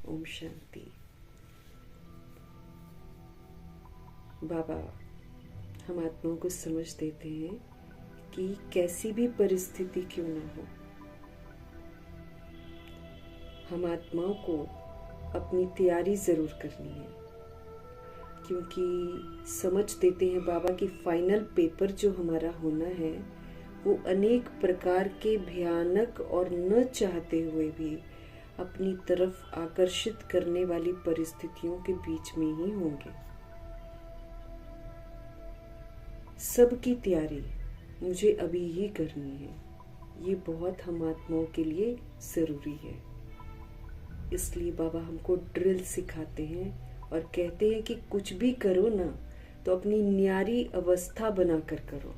ओम शांति। बाबा हम आत्माओं को समझ देते हैं कि कैसी भी परिस्थिति क्यों ना हो, हम आत्माओं को अपनी तैयारी जरूर करनी है, क्योंकि समझ देते हैं बाबा की फाइनल पेपर जो हमारा होना है वो अनेक प्रकार के भयानक और न चाहते हुए भी अपनी तरफ आकर्षित करने वाली परिस्थितियों के बीच में ही होंगे। सबकी तैयारी मुझे अभी ही करनी है, ये बहुत हम आत्माओं के लिए जरूरी है। इसलिए बाबा हमको ड्रिल सिखाते हैं और कहते हैं कि कुछ भी करो ना तो अपनी न्यारी अवस्था बनाकर करो,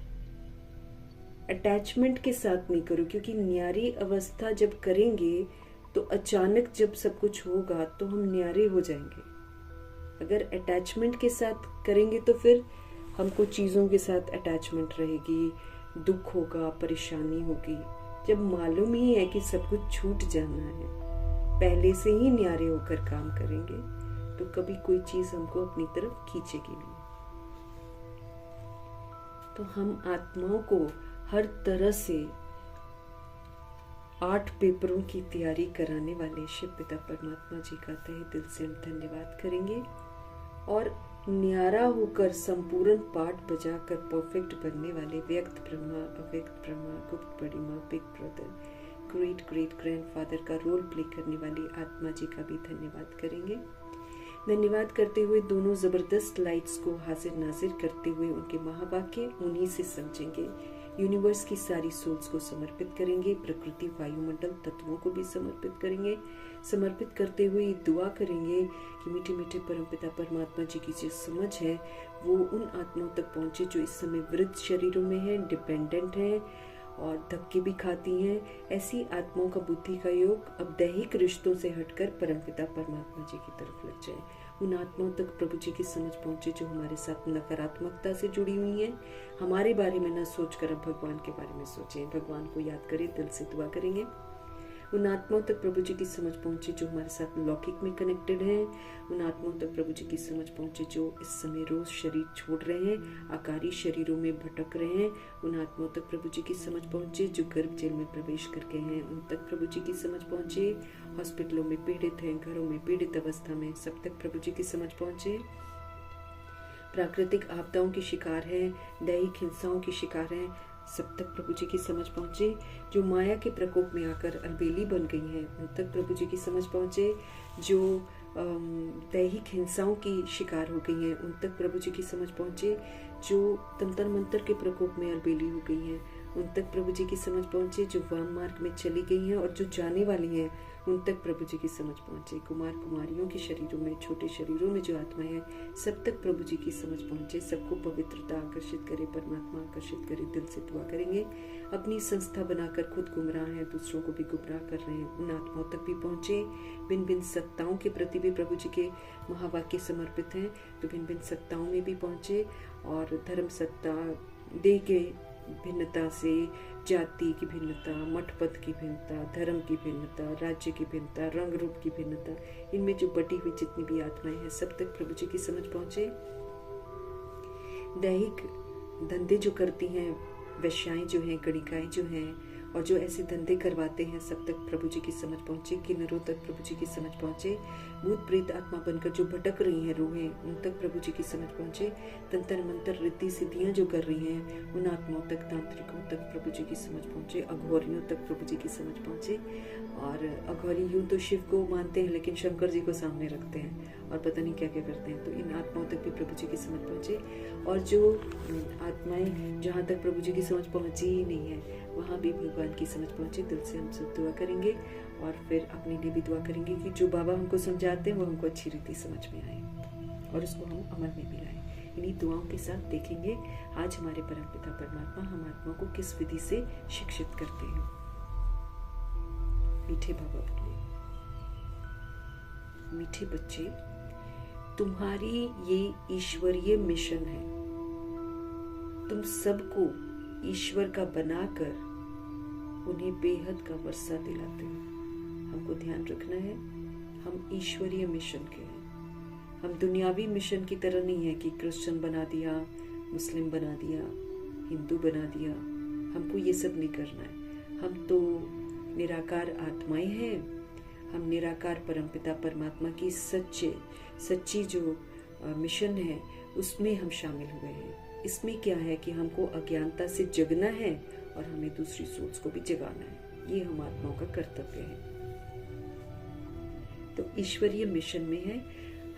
अटैचमेंट के साथ नहीं करो, क्योंकि न्यारी अवस्था जब करेंगे तो अचानक जब सब कुछ होगा तो हम न्यारे हो जाएंगे। अगर अटैचमेंट के साथ करेंगे तो फिर हमको चीज़ों के साथ अटैचमेंट रहेगी, दुख होगा, परेशानी होगी। जब मालूम ही है कि सब कुछ छूट जाना है, पहले से ही न्यारे होकर काम करेंगे तो कभी कोई चीज़ हमको अपनी तरफ खींचेगी नहीं। तो हम आत्माओं को हर तरह से 8 पेपरों की तैयारी कराने वाले शिव पिता परमात्मा जी का तहे दिल से हम धन्यवाद करेंगे और न्यारा होकर संपूर्ण पाठ बजाकर परफेक्ट बनने वाले व्यक्त ब्रह्मा, अव्यक्त ब्रह्मा, गुप्त परिमा, big brother, great great grandfather का रोल प्ले करने वाली आत्मा जी का भी धन्यवाद करेंगे। धन्यवाद करते हुए दोनों जबरदस्त लाइट्स को हाजिर नाजिर करते हुए उनके महावाक्य उन्हीं से समझेंगे। यूनिवर्स की सारी सोल्स को समर्पित करेंगे, प्रकृति, वायुमंडल, तत्वों को भी समर्पित करेंगे। समर्पित करते हुए दुआ करेंगे कि मीठे मीठे परमपिता परमात्मा जी की जो समझ है वो उन आत्माओं तक पहुंचे जो इस समय वृद्ध शरीरों में है, डिपेंडेंट है और धक्के भी खाती हैं। ऐसी आत्माओं का बुद्धि का योग अब दैहिक रिश्तों से हटकर परमपिता परमात्मा जी की तरफ लग जाए। उन आत्माओं तक प्रभु जी की समझ पहुंचे जो हमारे साथ नकारात्मकता से जुड़ी हुई हैं। हमारे बारे में न सोचकर अब भगवान के बारे में सोचें, भगवान को याद करें, दिल से दुआ करेंगे। उन आत्माओं तक प्रभु जी की समझ पहुंचे जो हमारे साथ लौकिक में कनेक्टेड हैं। उन आत्माओं तक प्रभु जी की समझ पहुंचे जो इस समय रोज शरीर छोड़ रहे हैं, आकारी शरीरों में भटक रहे हैं। उन आत्माओं तक प्रभु जी की समझ पहुंचे जो गर्भ जेल में प्रवेश करके हैं, उन तक प्रभु जी की समझ पहुंचे। हॉस्पिटलों में पीड़ित हैं, घरों में पीड़ित अवस्था में, सब तक प्रभु जी की समझ पहुंचे। प्राकृतिक आपदाओं के शिकार हैं, दैहिक हिंसाओं के शिकार हैं, सब तक प्रभु जी की समझ पहुंचे। जो माया के प्रकोप में आकर अलबेली बन गई हैं, उन तक प्रभु जी की समझ पहुंचे। जो दैहिक हिंसाओं की शिकार हो गई हैं, उन तक प्रभु जी की समझ पहुंचे। जो तंत्र मंत्र के प्रकोप में अलबेली हो गई हैं, उन तक प्रभु जी की समझ पहुंचे। जो वाम मार्ग में चली गई हैं और जो जाने वाली हैं, उन तक प्रभु जी की समझ पहुंचे। कुमार कुमारियों के शरीरों में, छोटे शरीरों में जो आत्माएं हैं, सब तक प्रभु जी की समझ पहुंचे। सबको पवित्रता आकर्षित करे, परमात्मा आकर्षित करे, दिल से दुआ करेंगे। अपनी संस्था बनाकर खुद गुमराह हैं, दूसरों को भी गुमराह कर रहे हैं, उन आत्माओं तक भी पहुंचे। भिन्न भिन्न सत्ताओं के प्रति भी प्रभु जी के महावाक्य समर्पित हैं, तो भिन्न भिन्न सत्ताओं में भी पहुंचे। और धर्म सत्ता, देह के भिन्नता से, जाति की भिन्नता, मठ पद की भिन्नता, धर्म की भिन्नता, राज्य की भिन्नता, रंग रूप की भिन्नता, इनमें जो बटी हुई जितनी भी आत्माएं हैं, सब तक प्रभु जी की समझ पहुंचे। दैहिक धंधे जो करती हैं, वैश्याएं जो हैं, गणिकाएं जो हैं और जो ऐसे धंधे करवाते हैं, सब तक प्रभु जी की समझ पहुंचे। किन्नरों तक प्रभु जी की समझ पहुंचे। भूत प्रेत आत्मा बनकर जो भटक रही हैं रूहें, उन तक प्रभु जी की समझ पहुंचे। तंत्र मंत्र रिद्धि सिद्धियां जो कर रही हैं, उन आत्माओं तक, तांत्रिकों तक प्रभु जी की समझ पहुंचे। अघोरियों तक प्रभु जी की समझ पहुंचे। और अघोरी यूं तो शिव को मानते हैं लेकिन शंकर जी को सामने रखते हैं और पता नहीं क्या क्या करते हैं, तो इन आत्माओं तक भी प्रभु जी की समझ पहुंचे। और जो आत्माएं जहाँ तक प्रभु जी की समझ पहुंची ही नहीं है, वहाँ भी भगवान की समझ पहुंचे। दिल से हम सब दुआ करेंगे और फिर अपने लिए भी दुआ करेंगे कि जो बाबा हमको समझाते हैं वो हमको अच्छी रीति समझ में आए और उसको हम अमल में भी लाएं। इन्हीं दुआओं के साथ देखेंगे आज हमारे परमपिता परमात्मा हम आत्मा को किस विधि से शिक्षित करते हैं। मीठे बाबा बोले, मीठे बच्चे, तुम्हारी ये ईश्वरीय मिशन है। तुम सबको ईश्वर का बनाकर उन्हें बेहद का वर्षा दिलाते हो। हमको ध्यान रखना है हम ईश्वरीय मिशन के हैं। हम दुनियावी मिशन की तरह नहीं है कि क्रिश्चियन बना दिया, मुस्लिम बना दिया, हिंदू बना दिया। हमको ये सब नहीं करना है। हम तो निराकार आत्माएं हैं। हम निराकार परमपिता परमात्मा की सच्ची जो मिशन है उसमें हम शामिल हुए हैं। इसमें क्या है कि हमको अज्ञानता से जगना है और हमें दूसरी सोच को भी जगाना है। ये हम आत्माओं का कर्तव्य है। तो ईश्वरीय मिशन में है,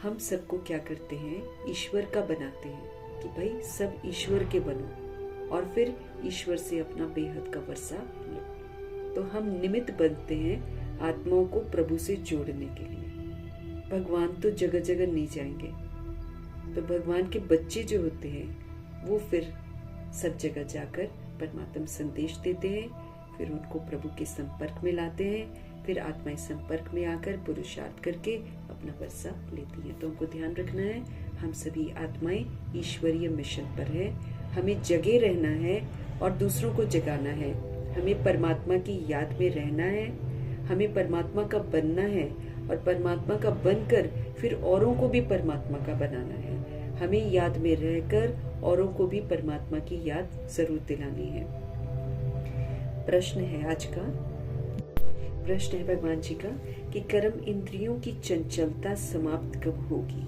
हम सबको क्या करते हैं, ईश्वर का बनाते हैं कि भाई सब ईश्वर के बनो और फिर ईश्वर से अपना बेहद का वर्षा लो। तो हम निमित्त बनते हैं आत्माओं को प्रभु से जोड़ने के लिए। भगवान तो जगह जगह नहीं जाएंगे, तो भगवान के बच्चे जो होते हैं वो फिर सब जगह जाकर परमात्मा संदेश देते हैं, फिर उनको प्रभु के संपर्क में लाते हैं, फिर आत्माएं संपर्क में आकर पुरुषार्थ करके अपना वर्षा लेती हैं। तो हमको ध्यान रखना है, हम सभी आत्माएं ईश्वरीय मिशन पर है। हमें जगे रहना है और दूसरों को जगाना है। हमें परमात्मा की याद में रहना है, हमें परमात्मा का बनना है और परमात्मा का बनकर फिर औरों को भी परमात्मा का बनाना है। हमें याद में रहकर औरों को भी परमात्मा की याद जरूर दिलानी है। प्रश्न है आज का, प्रश्न है भगवान जी का कि कर्म इंद्रियों की चंचलता समाप्त कब होगी।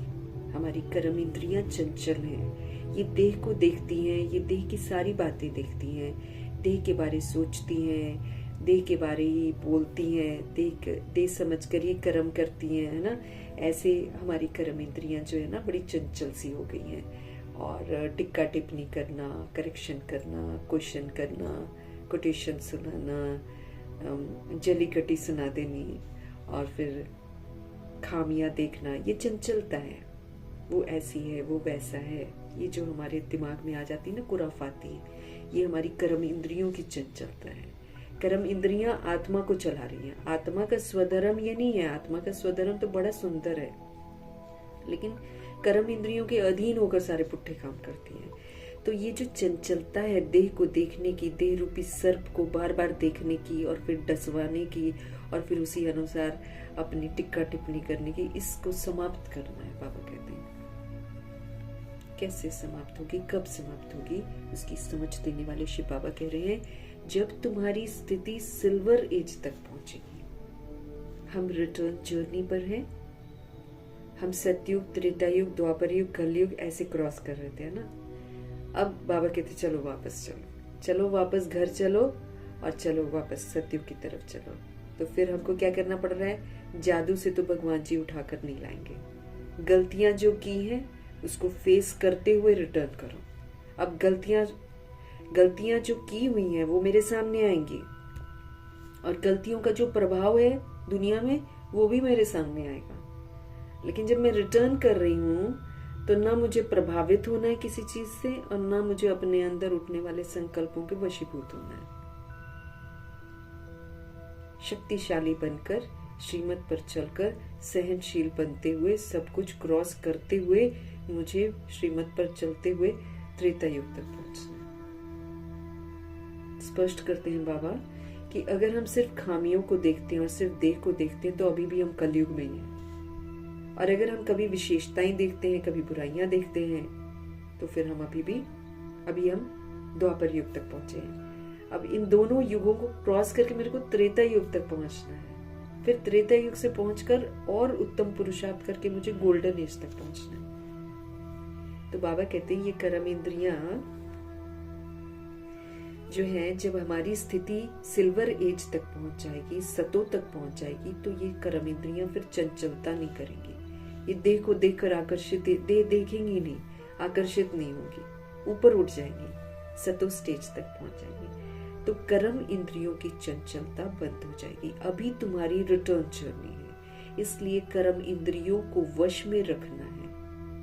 हमारी कर्म इंद्रियां चंचल हैं, ये देह को देखती हैं, ये देह की सारी बातें देखती हैं, देह के बारे सोचती हैं, देह के बारे ही बोलती हैं, देह समझ कर ये कर्म करती हैं, है ना। ऐसे हमारी कर्म इंद्रियां जो है ना बड़ी चंचल सी हो गई हैं और टिक्का टिप्पणी करना, करेक्शन करना, क्वेश्चन करना, कोटेशन सुनाना, जली कटी सुना देनी और फिर खामियां देखना, ये चंचलता है। वो ऐसी है, वो वैसा है, ये जो हमारे दिमाग में आ जाती है ना कुराफाती, ये हमारी कर्म इंद्रियों की चंचलता है। कर्म इंद्रियां आत्मा को चला रही हैं। आत्मा का स्वधर्म ये नहीं है, आत्मा का स्वधर्म तो बड़ा सुंदर है, लेकिन कर्म इंद्रियों के अधीन होकर सारे पुट्ठे काम करती हैं। तो ये जो चंचलता है देह को देखने की, देह रूपी सर्प को बार बार देखने की और फिर डसवाने की और फिर उसी अनुसार अपनी टिक्का टिप्पणी करने की, इसको समाप्त करना है। बाबा कहते हैं कैसे समाप्त होगी, कब समाप्त होगी, उसकी समझ देने वाले शिव बाबा कह रहे हैं जब तुम्हारी स्थिति सिल्वर एज तक पहुंचेगी। हम रिटर्न जर्नी पर हैं। हम सतयुग, त्रेतायुग, द्वापर युग, कलयुग ऐसे क्रॉस कर रहे थे ना। अब बाबा कहते चलो वापस चलो, चलो वापस घर चलो और चलो वापस सतयुग की तरफ चलो। तो फिर हमको क्या करना पड़ रहा है, जादू से तो भगवान जी उठाकर नहीं लाएंगे। गलतियां जो की हैं उसको फेस करते हुए रिटर्न करो। अब गलतियां जो की हुई हैं वो मेरे सामने आएंगी और गलतियों का जो प्रभाव है दुनिया में वो भी मेरे सामने आएगा। लेकिन जब मैं रिटर्न कर रही हूँ तो ना मुझे प्रभावित होना है किसी चीज से और ना मुझे अपने अंदर उठने वाले संकल्पों के वशीभूत होना है। शक्तिशाली बनकर, श्रीमत पर चलकर, सहनशील बनते हुए, सब कुछ क्रॉस करते हुए मुझे श्रीमत पर चलते हुए त्रेता युग तक पहुंचना है। स्पष्ट करते हैं बाबा कि अगर हम सिर्फ खामियों को देखते हैं और सिर्फ देह को देखते हैं तो अभी भी हम कलयुग में ही हैं। और अगर हम कभी विशेषताएं देखते हैं, कभी बुराइयां देखते हैं, तो फिर हम अभी हम द्वापर युग तक पहुंचे हैं। अब इन दोनों युगों को क्रॉस करके मेरे को त्रेता युग तक पहुंचना है। फिर त्रेता युग से पहुंचकर और उत्तम पुरुषार्थ करके मुझे गोल्डन एज तक पहुंचना है। तो बाबा कहते हैं ये कर्म इंद्रियां जो है, जब हमारी स्थिति सिल्वर एज तक पहुंच जाएगी, सतों तक पहुंच जाएगी, तो ये कर्म इंद्रियां फिर चंचलता नहीं करेंगी। ये देह को देखकर आकर्षित, देह देखेंगी नहीं, आकर्षित नहीं होगी, ऊपर उठ जाएंगी, सतो स्टेज तक पहुंच जाएंगी। तो कर्म इंद्रियों की चंचलता बंद हो जाएगी। अभी तुम्हारी रिटर्न जर्नी है, इसलिए कर्म इंद्रियों को वश में रखना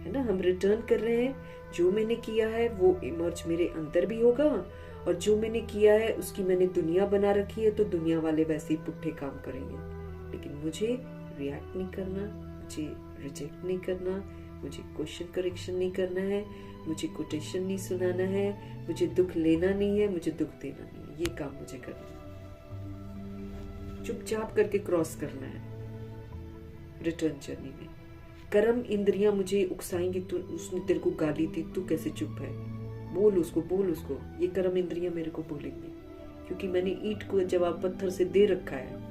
है ना। हम रिटर्न कर रहे हैं, जो मैंने किया है वो इमर्ज मेरे अंदर भी होगा और जो मैंने किया है उसकी मैंने दुनिया बना रखी है, तो दुनिया वाले वैसे ही पुट्ठे काम करेंगे। लेकिन मुझे रिएक्ट नहीं करना, मुझे रिजेक्ट नहीं करना, मुझे क्वेश्चन करेक्शन नहीं करना है, मुझे कोटेशन नहीं सुनाना है, मुझे दुख लेना नहीं है, मुझे दुख देना नहीं है। ये काम मुझे करना है, चुपचाप करके क्रॉस करना है। रिटर्न जर्नी में। कर्म इंद्रियां मुझे उकसाएंगी, तो उसने तेरे को गाली दी, तू कैसे चुप है, बोल उसको। ये कर्म इंद्रियां मेरे को बोलेंगी, क्योंकि मैंने ईंट को जवाब पत्थर से दे रखा है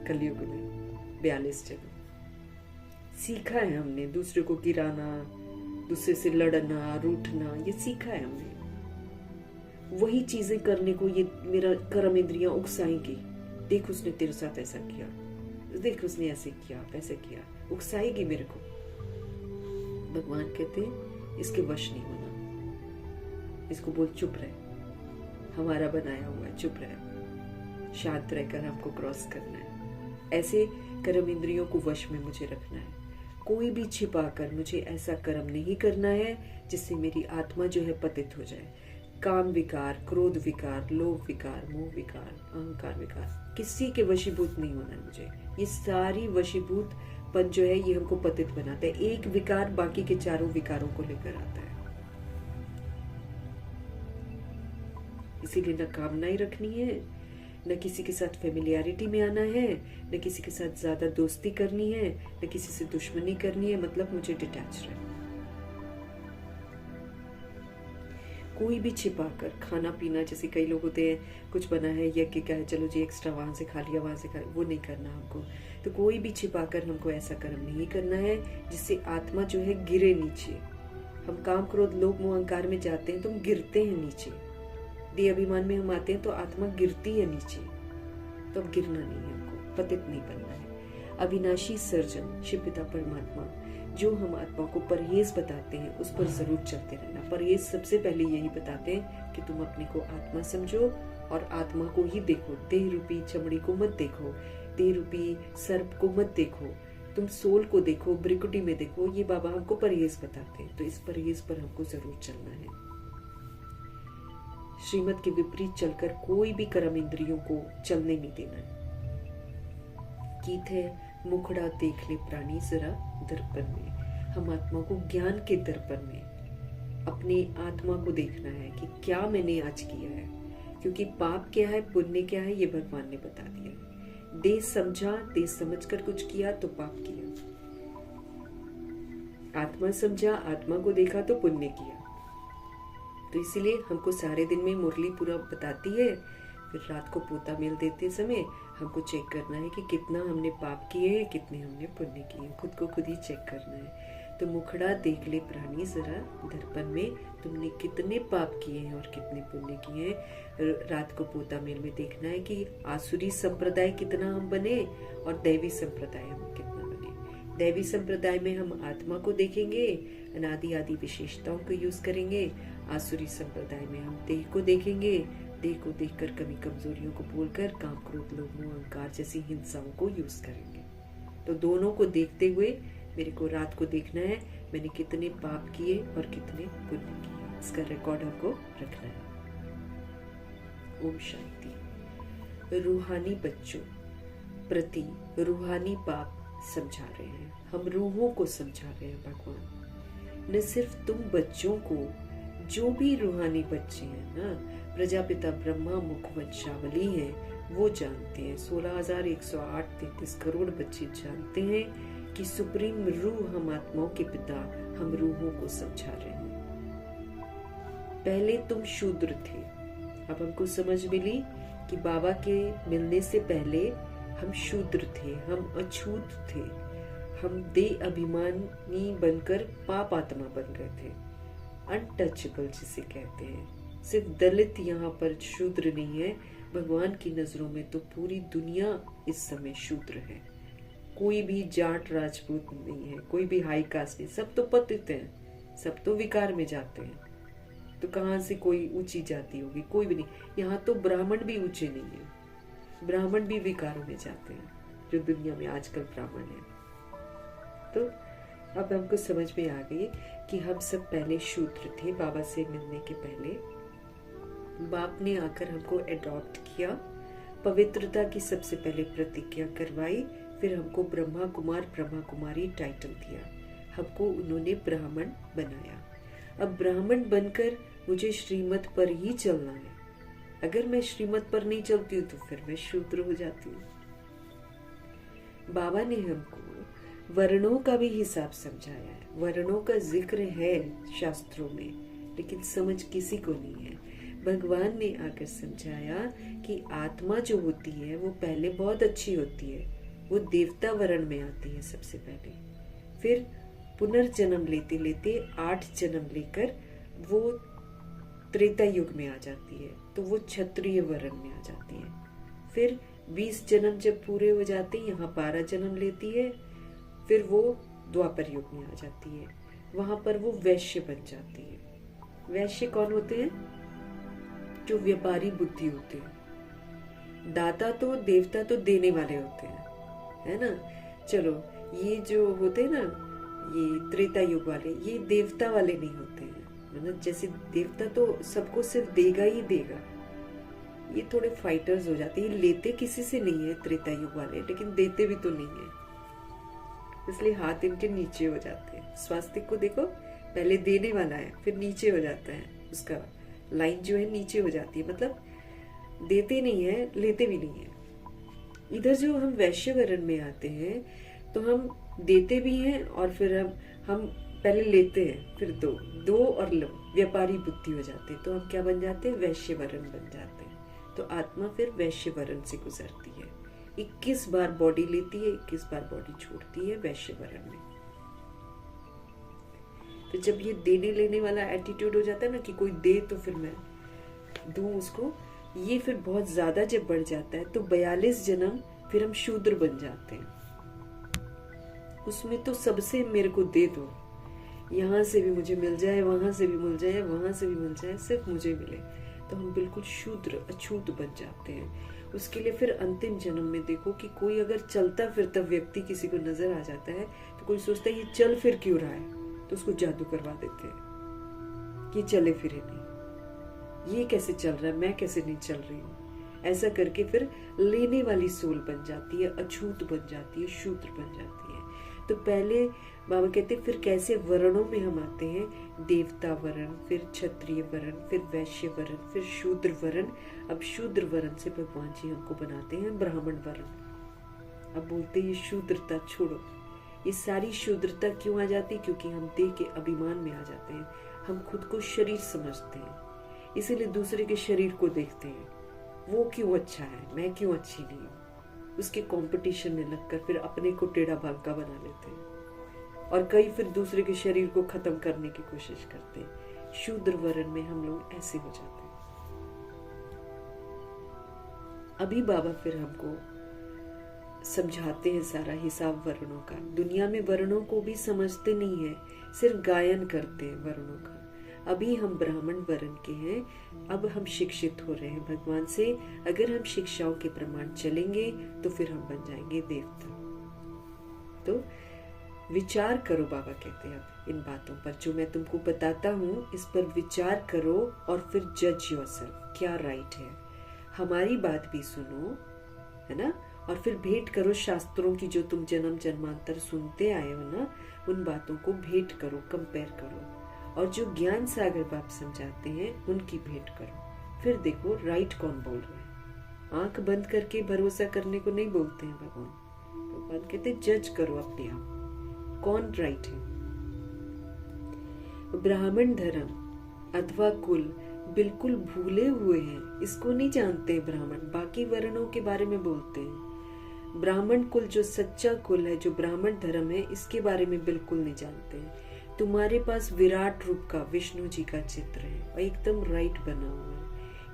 कलयुग में 42 जन्म। सीखा है हमने दूसरे को गिराना, दूसरे से लड़ना, रूठना, ये सीखा है हमने। वही चीजें करने को ये मेरा कर्म इंद्रियां उकसाएंगी। देख उसने तेरे साथ ऐसा किया, देख उसने ऐसे किया, वैसे किया, उकसाएगी मेरे को। भगवान कहते हैं इसके वश नहीं होना, इसको बोल चुप रहे, हमारा बनाया हुआ है, चुप रहे, शांत रहकर हमको क्रॉस करना है। ऐसे कर्म इंद्रियों को वश में मुझे रखना है। कोई भी छिपाकर मुझे ऐसा कर्म नहीं करना है जिससे मेरी आत्मा जो है पतित हो जाए। काम विकार, क्रोध विकार, लोभ विकार, मोह विकार, अहंकार विकार, किसी के वशीभूत नहीं होना है मुझे। ये सारी वशीभूत पन जो है ये हमको पतित बनाता है। एक विकार बाकी के चारों विकारों को लेकर आता है। इसीलिए न कामनाएं रखनी है, न किसी के साथ फेमिलियरिटी में आना है, न किसी के साथ ज्यादा दोस्ती करनी है, न किसी से दुश्मनी करनी है। मतलब मुझे डिटैच रहना। कोई भी छिपा कर खाना पीना, जैसे कई लोग होते हैं, कुछ बना है यज्ञ का है, चलो जी एक्स्ट्रा वहां से खा लिया, वहां से खा, वो नहीं करना हमको। तो कोई भी छिपा कर हमको ऐसा कर्म नहीं करना है जिससे आत्मा जो है गिरे नीचे। हम काम क्रोध लोभ मोह अहंकार में जाते हैं तो हम गिरते हैं नीचे। देह अभिमान में हम आते हैं तो आत्मा गिरती है नीचे। तो अब गिरना नहीं है, हमको पतित नहीं बनना है। अविनाशी सर्जन शिव पिता परमात्मा जो हम आत्मा को परहेज बताते हैं, उस पर जरूर चलते रहना। परहेज सबसे पहले यही बताते हैं कि तुम अपने को आत्मा समझो और आत्मा को ही देखो। देह रूपी चमड़ी को मत देखो, देह रूपी सर्प को मत देखो, तुम सोल को देखो, ब्रिकुटी में देखो। ये बाबा हमको परहेज बताते हैं, तो इस परहेज पर हमको जरूर चलना है। श्रीमत के विपरीत चलकर कोई भी कर्म इंद्रियों को चलने नहीं देना है। गीत है, मुखड़ा देख ले प्राणी जरा दर्पण में। हम आत्मा को ज्ञान के दर्पण में अपनी आत्मा को देखना है कि क्या मैंने आज किया है, क्योंकि पाप क्या है, पुण्य क्या है, ये भगवान ने बता दिया। देह समझा, देह समझकर कुछ किया तो पाप किया। आत्मा समझा, आत्मा को देखा तो पुण्य किया। तो इसीलिए हमको सारे दिन में मुरली पूरा बताती है, फिर रात को पोता मेल देते समय हमको चेक करना है कि कितना हमने पाप किए हैं, कितने हमने पुण्य किए हैं। खुद को खुद ही चेक करना है। तो मुखड़ा देख ले प्राणी जरा दर्पण में, तुमने कितने पाप किए हैं और कितने पुण्य किए हैं। रात को पोता मेल में देखना है कि आसुरी संप्रदाय कितना हम बने और दैवी संप्रदाय हम कितना बने। दैवी संप्रदाय में हम आत्मा को देखेंगे, अनादि आदि विशेषताओं को यूज करेंगे। आसुरी संप्रदाय में हम देह को देखेंगे, देह को देखकर कमी कमजोरियों को बोलकर काम क्रोध लोभ मोह अहंकार जैसी हिंसाओं को यूज करेंगे। तो दोनों को देखते हुए मेरे को रात को देखना है मैंने कितने पाप किए और कितने पुण्य किए। इसका रिकॉर्ड हमको रखना है। ओम शांति। रूहानी बच्चों प्रति रूहानी पाप समझा रहे हैं, हम रूहों को समझा रहे हैं भगवान। न सिर्फ तुम बच्चों को, जो भी रूहानी बच्चे हैं ना, प्रजापिता ब्रह्मा मुख वंशावली हैं, वो जानते हैं। 16,108 करोड़ बच्चे जानते हैं कि सुप्रीम रूह हम आत्माओं के पिता, हम रूहों को समझा रहे हैं। पहले तुम शूद्र थे, अब हमको समझ मिली कि बाबा के मिलने से पहले हम शूद्र थे, हम अछूत थे, हम देह अभिमानी बनकर पाप आत्मा बन गए थे। अनटचेबल जिसे कहते हैं। सिर्फ दलित यहाँ पर शूद्र नहीं है, भगवान की नजरों में तो पूरी दुनिया इस समय शूद्र है। कोई भी जाट राजपूत नहीं है, कोई भी हाई कास्ट नहीं, सब तो पतित हैं, सब तो विकार में जाते हैं। तो कहाँ से कोई ऊंची जाति होगी? कोई भी नहीं। यहाँ तो ब्राह्मण भी ऊंचे नहीं है, ब्राह्मण भी विकारों में जाते हैं, जो दुनिया में आजकल ब्राह्मण है। तो अब हमको समझ में आ गई कि हम सब पहले शूद्र थे। बाबा से मिलने के पहले बाप ने आकर हमको अडॉप्ट किया, पवित्रता की सबसे पहले प्रतिज्ञा करवाई, फिर हमको ब्रह्मा कुमार ब्रह्मा कुमारी टाइटल दिया, हमको उन्होंने ब्राह्मण बनाया। अब ब्राह्मण बनकर मुझे श्रीमत पर ही चलना है। अगर मैं श्रीमत पर नहीं चलती हूँ तो फिर मैं शूद्र हो जाती हूँ। बाबा ने हमको वर्णों का भी हिसाब समझाया है। वर्णों का जिक्र है शास्त्रों में, लेकिन समझ किसी को नहीं है। भगवान ने आकर समझाया कि आत्मा जो होती है वो पहले बहुत अच्छी होती है, वो देवता वर्ण में आती है सबसे पहले, फिर पुनर्जन्म लेते लेते 8 जन्म लेकर वो त्रेता युग में आ जाती है, तो वो क्षत्रिय वर्ण में आ जाती है। फिर 20 जन्म जब पूरे हो जाते हैं, यहाँ 12 जन्म लेती है, फिर वो द्वापर युग में आ जाती है, वहां पर वो वैश्य बन जाती है। वैश्य कौन होते हैं? जो व्यापारी बुद्धि होते हैं। दाता तो देवता तो देने वाले होते हैं, है ना। चलो ये जो होते हैं ना, ये त्रेता युग वाले, ये देवता वाले नहीं होते हैं। मतलब जैसे देवता तो सबको सिर्फ देगा ही देगा, ये थोड़े फाइटर्स हो जाते हैं। ये लेते किसी से नहीं है त्रेता युग वाले, लेकिन देते भी तो नहीं है, इसलिए हाथ इनके नीचे हो जाते हैं। स्वास्तिक को देखो, पहले देने वाला है, फिर नीचे हो जाता है, उसका लाइन जो है नीचे हो जाती है, मतलब देते नहीं है, लेते भी नहीं है। इधर जो हम वैश्य वर्ण में आते हैं तो हम देते भी हैं और फिर हम पहले लेते हैं, फिर दो और लो, व्यापारी बुद्धि हो जाते हैं, तो हम क्या बन जाते हैं? वैश्य वर्ण बन जाते हैं। तो आत्मा फिर वैश्य वर्ण से गुजरती है, 21 बार बॉडी लेती है, 21 बार बॉडी छोड़ती है वैश्य वर्ण में। तो जब ये देने लेने वाला एटीट्यूड हो जाता है ना कि कोई दे तो फिर मैं दूं उसको, ये फिर बहुत ज्यादा जब बढ़ जाता है तो 42 जन्म फिर हम शूद्र बन जाते हैं। उसमें तो सबसे मेरे को दे दो, यहाँ से भी मुझे मिल जाए, वहां से भी मिल जाए, वहां से भी मिल जाए, सिर्फ मुझे मिले, तो हम बिल्कुल शूद्र अछूत बन जाते हैं। उसके लिए फिर अंतिम जन्म में देखो कि कोई अगर चलता फिरता व्यक्ति किसी को नजर आ जाता है तो कोई सोचता है ये चल फिर क्यों रहा है, तो उसको जादू करवा देते हैं कि चले फिरे नहीं, ये कैसे चल रहा है, मैं कैसे नहीं चल रही हूँ। ऐसा करके फिर लेने वाली सोल बन जाती है, अछूत बन जाती है, शूद्र बन जाती है। तो पहले बाबा कहते फिर कैसे वर्णों में हम आते हैं, देवता वर्ण, फिर क्षत्रिय वर्ण, फिर वैश्य वर्ण, फिर शूद्र वर्ण। अब शूद्र वर्ण से भगवान जी हमको बनाते हैं ब्राह्मण वर्ण। अब बोलते हैं ये शूद्रता छोड़ो। ये सारी शूद्रता क्यों आ जाती? क्योंकि हम देह के अभिमान में आ जाते हैं, हम खुद को शरीर समझते हैं, इसीलिए दूसरे के शरीर को देखते हैं, वो क्यों अच्छा है, मैं क्यों अच्छी नहीं हूँ। उसके कंपटीशन में लगकर फिर अपने को टेढ़ा भागा बना लेते हैं, और कई फिर दूसरे के शरीर को खत्म करने की कोशिश करते हैं। शूद्र वर्ण में हम लोग ऐसे हो जाते हैं। अभी बाबा फिर हमको समझाते हैं सारा हिसाब वर्णों का। दुनिया में वर्णों को भी समझते नहीं है, सिर्फ गायन करते हैं वर्णों का। अभी हम ब्राह्मण वर्ण के हैं, अब हम शिक्षित हो रहे हैं भगवान से। अगर हम शिक्षाओं के प्रमाण चलेंगे तो फिर हम बन जाएंगे देवता। तो विचार करो, बाबा कहते हैं अब इन बातों पर जो मैं तुमको बताता हूँ, इस पर विचार करो और फिर जज योरसेल्फ, क्या राइट है। हमारी बात भी सुनो, है ना, और फिर भेंट करो शास्त्रों की, जो तुम जन्म जन्मांतर सुनते आए हो ना, उन बातों को भेंट करो, कंपेयर करो, और जो ज्ञान सागर बाप समझाते हैं उनकी भेंट करो। फिर देखो राइट कौन बोल रहा है। आंख बंद करके भरोसा करने को नहीं बोलते हैं भगवान। भगवान कहते जज करो अपने आप, कौन राइट है। ब्राह्मण धर्म अथवा कुल बिल्कुल भूले हुए हैं, इसको नहीं जानते ब्राह्मण। बाकी वर्णों के बारे में बोलते हैं, ब्राह्मण कुल जो सच्चा कुल है, जो ब्राह्मण धर्म है, इसके बारे में बिल्कुल नहीं जानते हैं। तुम्हारे पास विराट रूप का विष्णु जी का चित्र है और एकदम राइट बना हुआ है,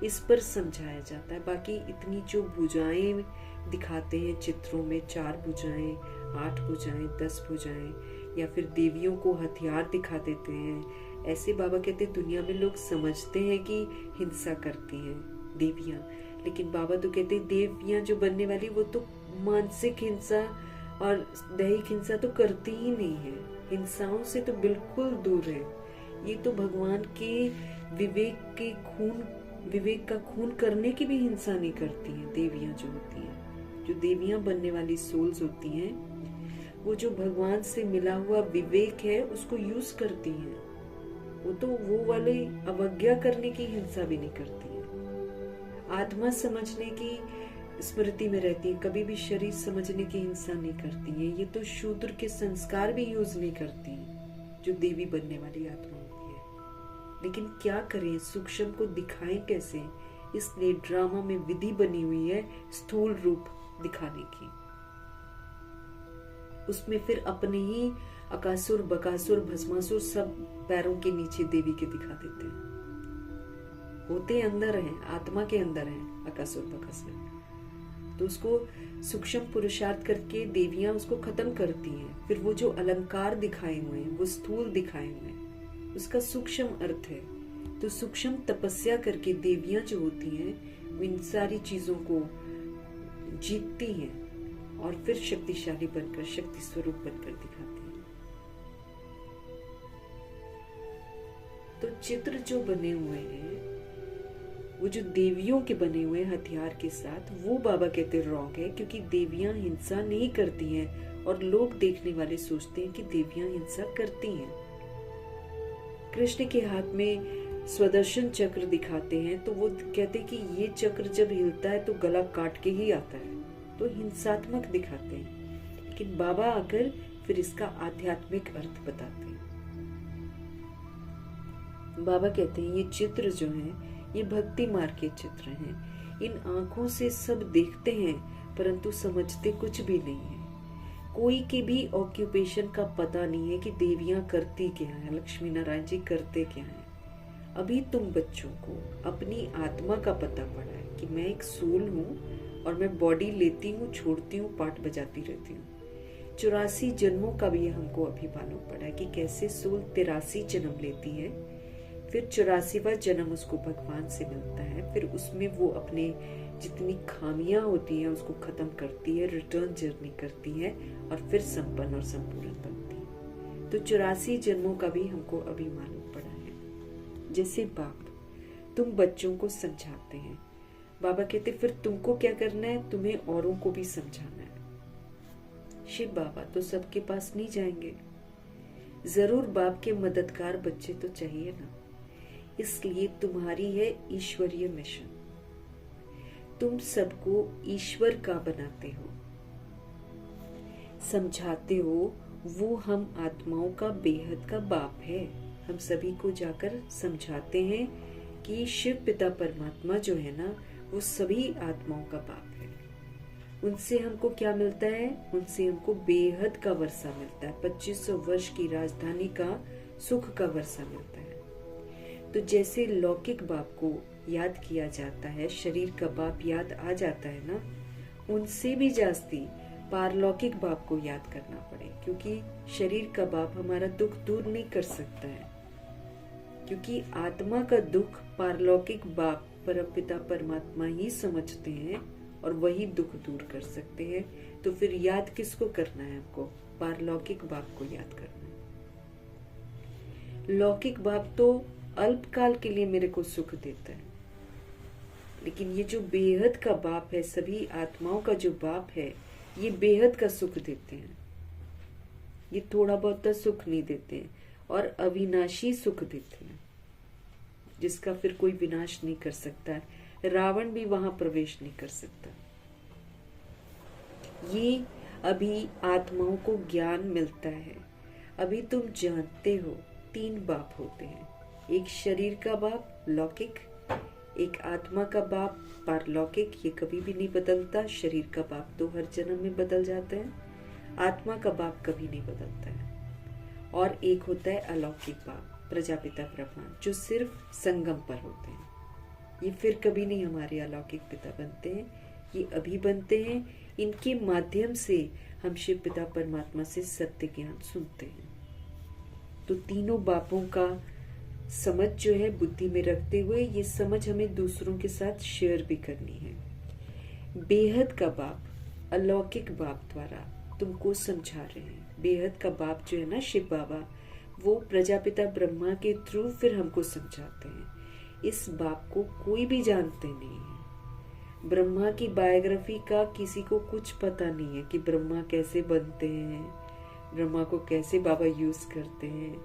इस पर समझाया जाता है। बाकी इतनी जो भुजाएं दिखाते हैं चित्रों में, 4 भुजाएं, 8 भुजाएं, 10 भुजाएं, या फिर देवियों को हथियार दिखा देते हैं, ऐसे बाबा कहते हैं दुनिया में लोग समझते हैं कि हिंसा करती हैं देवियां, लेकिन बाबा तो कहते हैं देवियां जो बनने वाली वो तो मानसिक हिंसा और दैहिक हिंसा तो करती ही नहीं है, हिंसाओं से तो बिल्कुल दूर है। ये तो भगवान के विवेक का खून करने की भी हिंसा नहीं करती हैं देवियां जो होती हैं। जो देवियां बनने वाली सोल्स होती हैं, वो जो भगवान से मिला हुआ विवेक है उसको यूज करती हैं। वो तो वो वाले अवज्ञा करने की हिंसा भी नहीं करती है। आत्मा समझने की स्मृति में रहती है, कभी भी शरीर समझने की हिंसा नहीं करती है। ये तो शूद्र के संस्कार भी यूज नहीं करती जो देवी बनने वाली आत्मा होती है। लेकिन क्या करें, सूक्ष्म को दिखाएं कैसे? इसलिए ड्रामा में विधि बनी हुई है स्थूल रूप दिखाने की। उसमें फिर अपने ही अकासुर, बकासुर, भस्मासुर सब पैरों के नीचे देवी के दिखा देते हैं। होते अंदर हैं, आत्मा के अंदर हैं अकासुर, बकासुर। तो उसको सूक्ष्म पुरुषार्थ करके देवियां उसको खत्म करती हैं। फिर वो जो अलंकार दिखाए हुए हैं, वो स्थूल दिखाए हुए हैं, उसका सूक्ष्म अर्थ है। तो सूक्ष्म तपस्या करके देवियां जो होती हैं, इन सारी चीजों को जीतती हैं और फिर शक्तिशाली बनकर, शक्ति स्वरूप बनकर दिखाती हैं। तो चित्र जो बने हुए हैं, वो जो देवियों के बने हुए हथियार के साथ, वो बाबा कहते रॉन्ग है, क्योंकि देवियां हिंसा नहीं करती हैं और लोग देखने वाले सोचते हैं कि देवियां हिंसा करती हैं। कृष्ण के हाथ में स्वदर्शन चक्र दिखाते हैं तो वो कहते कि ये चक्र जब हिलता है तो गला काट के ही आता है, तो हिंसात्मक दिखाते हैं। लेकिन बाबा आकर फिर इसका आध्यात्मिक अर्थ बताते हैं। बाबा कहते हैं ये चित्र जो है, ये भक्ति मार्ग के चित्र हैं। इन आंखों से सब देखते हैं परंतु समझते कुछ भी नहीं है। कोई के भी ऑक्यूपेशन का पता नहीं है कि देवियां करती क्या है, लक्ष्मी नारायण जी करते क्या है। अभी तुम बच्चों को अपनी आत्मा का पता पड़ा है कि मैं एक सोल हूँ और मैं बॉडी लेती हूँ, छोड़ती हूँ, पाठ बजाती रहती हूँ। 84 जन्मों का भी हमको अभी मालूम पड़ा है कि कैसे सोल 83 जन्म लेती है, फिर 84वां जन्म उसको भगवान से मिलता है। फिर उसमें वो अपने जितनी खामियां होती हैं उसको खत्म करती है, रिटर्न जर्नी करती है और फिर संपन्न और संपूर्ण बनती है। तो 84 जन्मों का भी हमको अभी मालूम पड़ा है। जैसे बाप तुम बच्चों को समझाते हैं, बाबा कहते फिर तुमको क्या करना है, तुम्हें औरों को भी समझाना है। शिव बाबा तो सबके पास नहीं जाएंगे, जरूर बाप के मददगार बच्चे तो चाहिए ना। इसलिए तुम्हारी है ईश्वरीय मिशन। तुम सबको ईश्वर का बनाते हो, समझाते हो। वो हम आत्माओं का बेहद का बाप है। हम सभी को जाकर समझाते हैं कि शिव पिता परमात्मा जो है ना, वो सभी आत्माओं का बाप है। उनसे हमको क्या मिलता है? उनसे हमको बेहद का वर्षा मिलता है। 2500 वर्ष की राजधानी का सुख का वर्षा मिलता है। तो जैसे लौकिक बाप को याद किया जाता है, शरीर का बाप याद आ जाता है ना, उनसे भी जास्ती पारलौकिक बाप को याद करना पड़े, क्योंकि शरीर का बाप हमारा दुख दूर नहीं कर सकता है। क्योंकि आत्मा का दुख पारलौकिक बाप परमपिता परमात्मा ही समझते हैं और वही दुख दूर कर सकते हैं। तो फिर याद किसको करना है? हमको पारलौकिक बाप को याद करना है। लौकिक बाप तो अल्पकाल के लिए मेरे को सुख देता है, लेकिन ये जो बेहद का बाप है, सभी आत्माओं का जो बाप है, ये बेहद का सुख देते हैं। ये थोड़ा बहुत सुख नहीं देते हैं और अविनाशी सुख देते हैं, जिसका फिर कोई विनाश नहीं कर सकता है। रावण भी वहां प्रवेश नहीं कर सकता। ये अभी आत्माओं को ज्ञान मिलता है। अभी तुम जानते हो 3 बाप होते हैं, एक शरीर का बाप लौकिक, एक आत्मा का बाप पारलौकिक, ये कभी भी नहीं बदलता। शरीर का बाप तो हर जन्म में बदल जाता है, आत्मा का बाप कभी नहीं बदलता है। और एक होता है अलौकिक बाप, प्रजापिता ब्रह्मा, जो सिर्फ संगम पर होते हैं। ये फिर कभी नहीं हमारे अलौकिक पिता बनते हैं, ये अभी बनते हैं। इनके माध्यम से हम शिव पिता परमात्मा से सत्य ज्ञान सुनते हैं। तो तीनों बापों का समझ जो है बुद्धि में रखते हुए, ये समझ हमें दूसरों के साथ शेयर भी करनी है। बेहद का बाप अलौकिक बाप द्वारा तुमको समझा रहे हैं। बेहद का बाप जो है ना शिव बाबा, वो प्रजापिता ब्रह्मा के थ्रू फिर हमको समझाते हैं। इस बाप को कोई भी जानते नहीं है। ब्रह्मा की बायोग्राफी का किसी को कुछ पता नहीं है कि ब्रह्मा कैसे बनते हैं, ब्रह्मा को कैसे बाबा यूज करते हैं,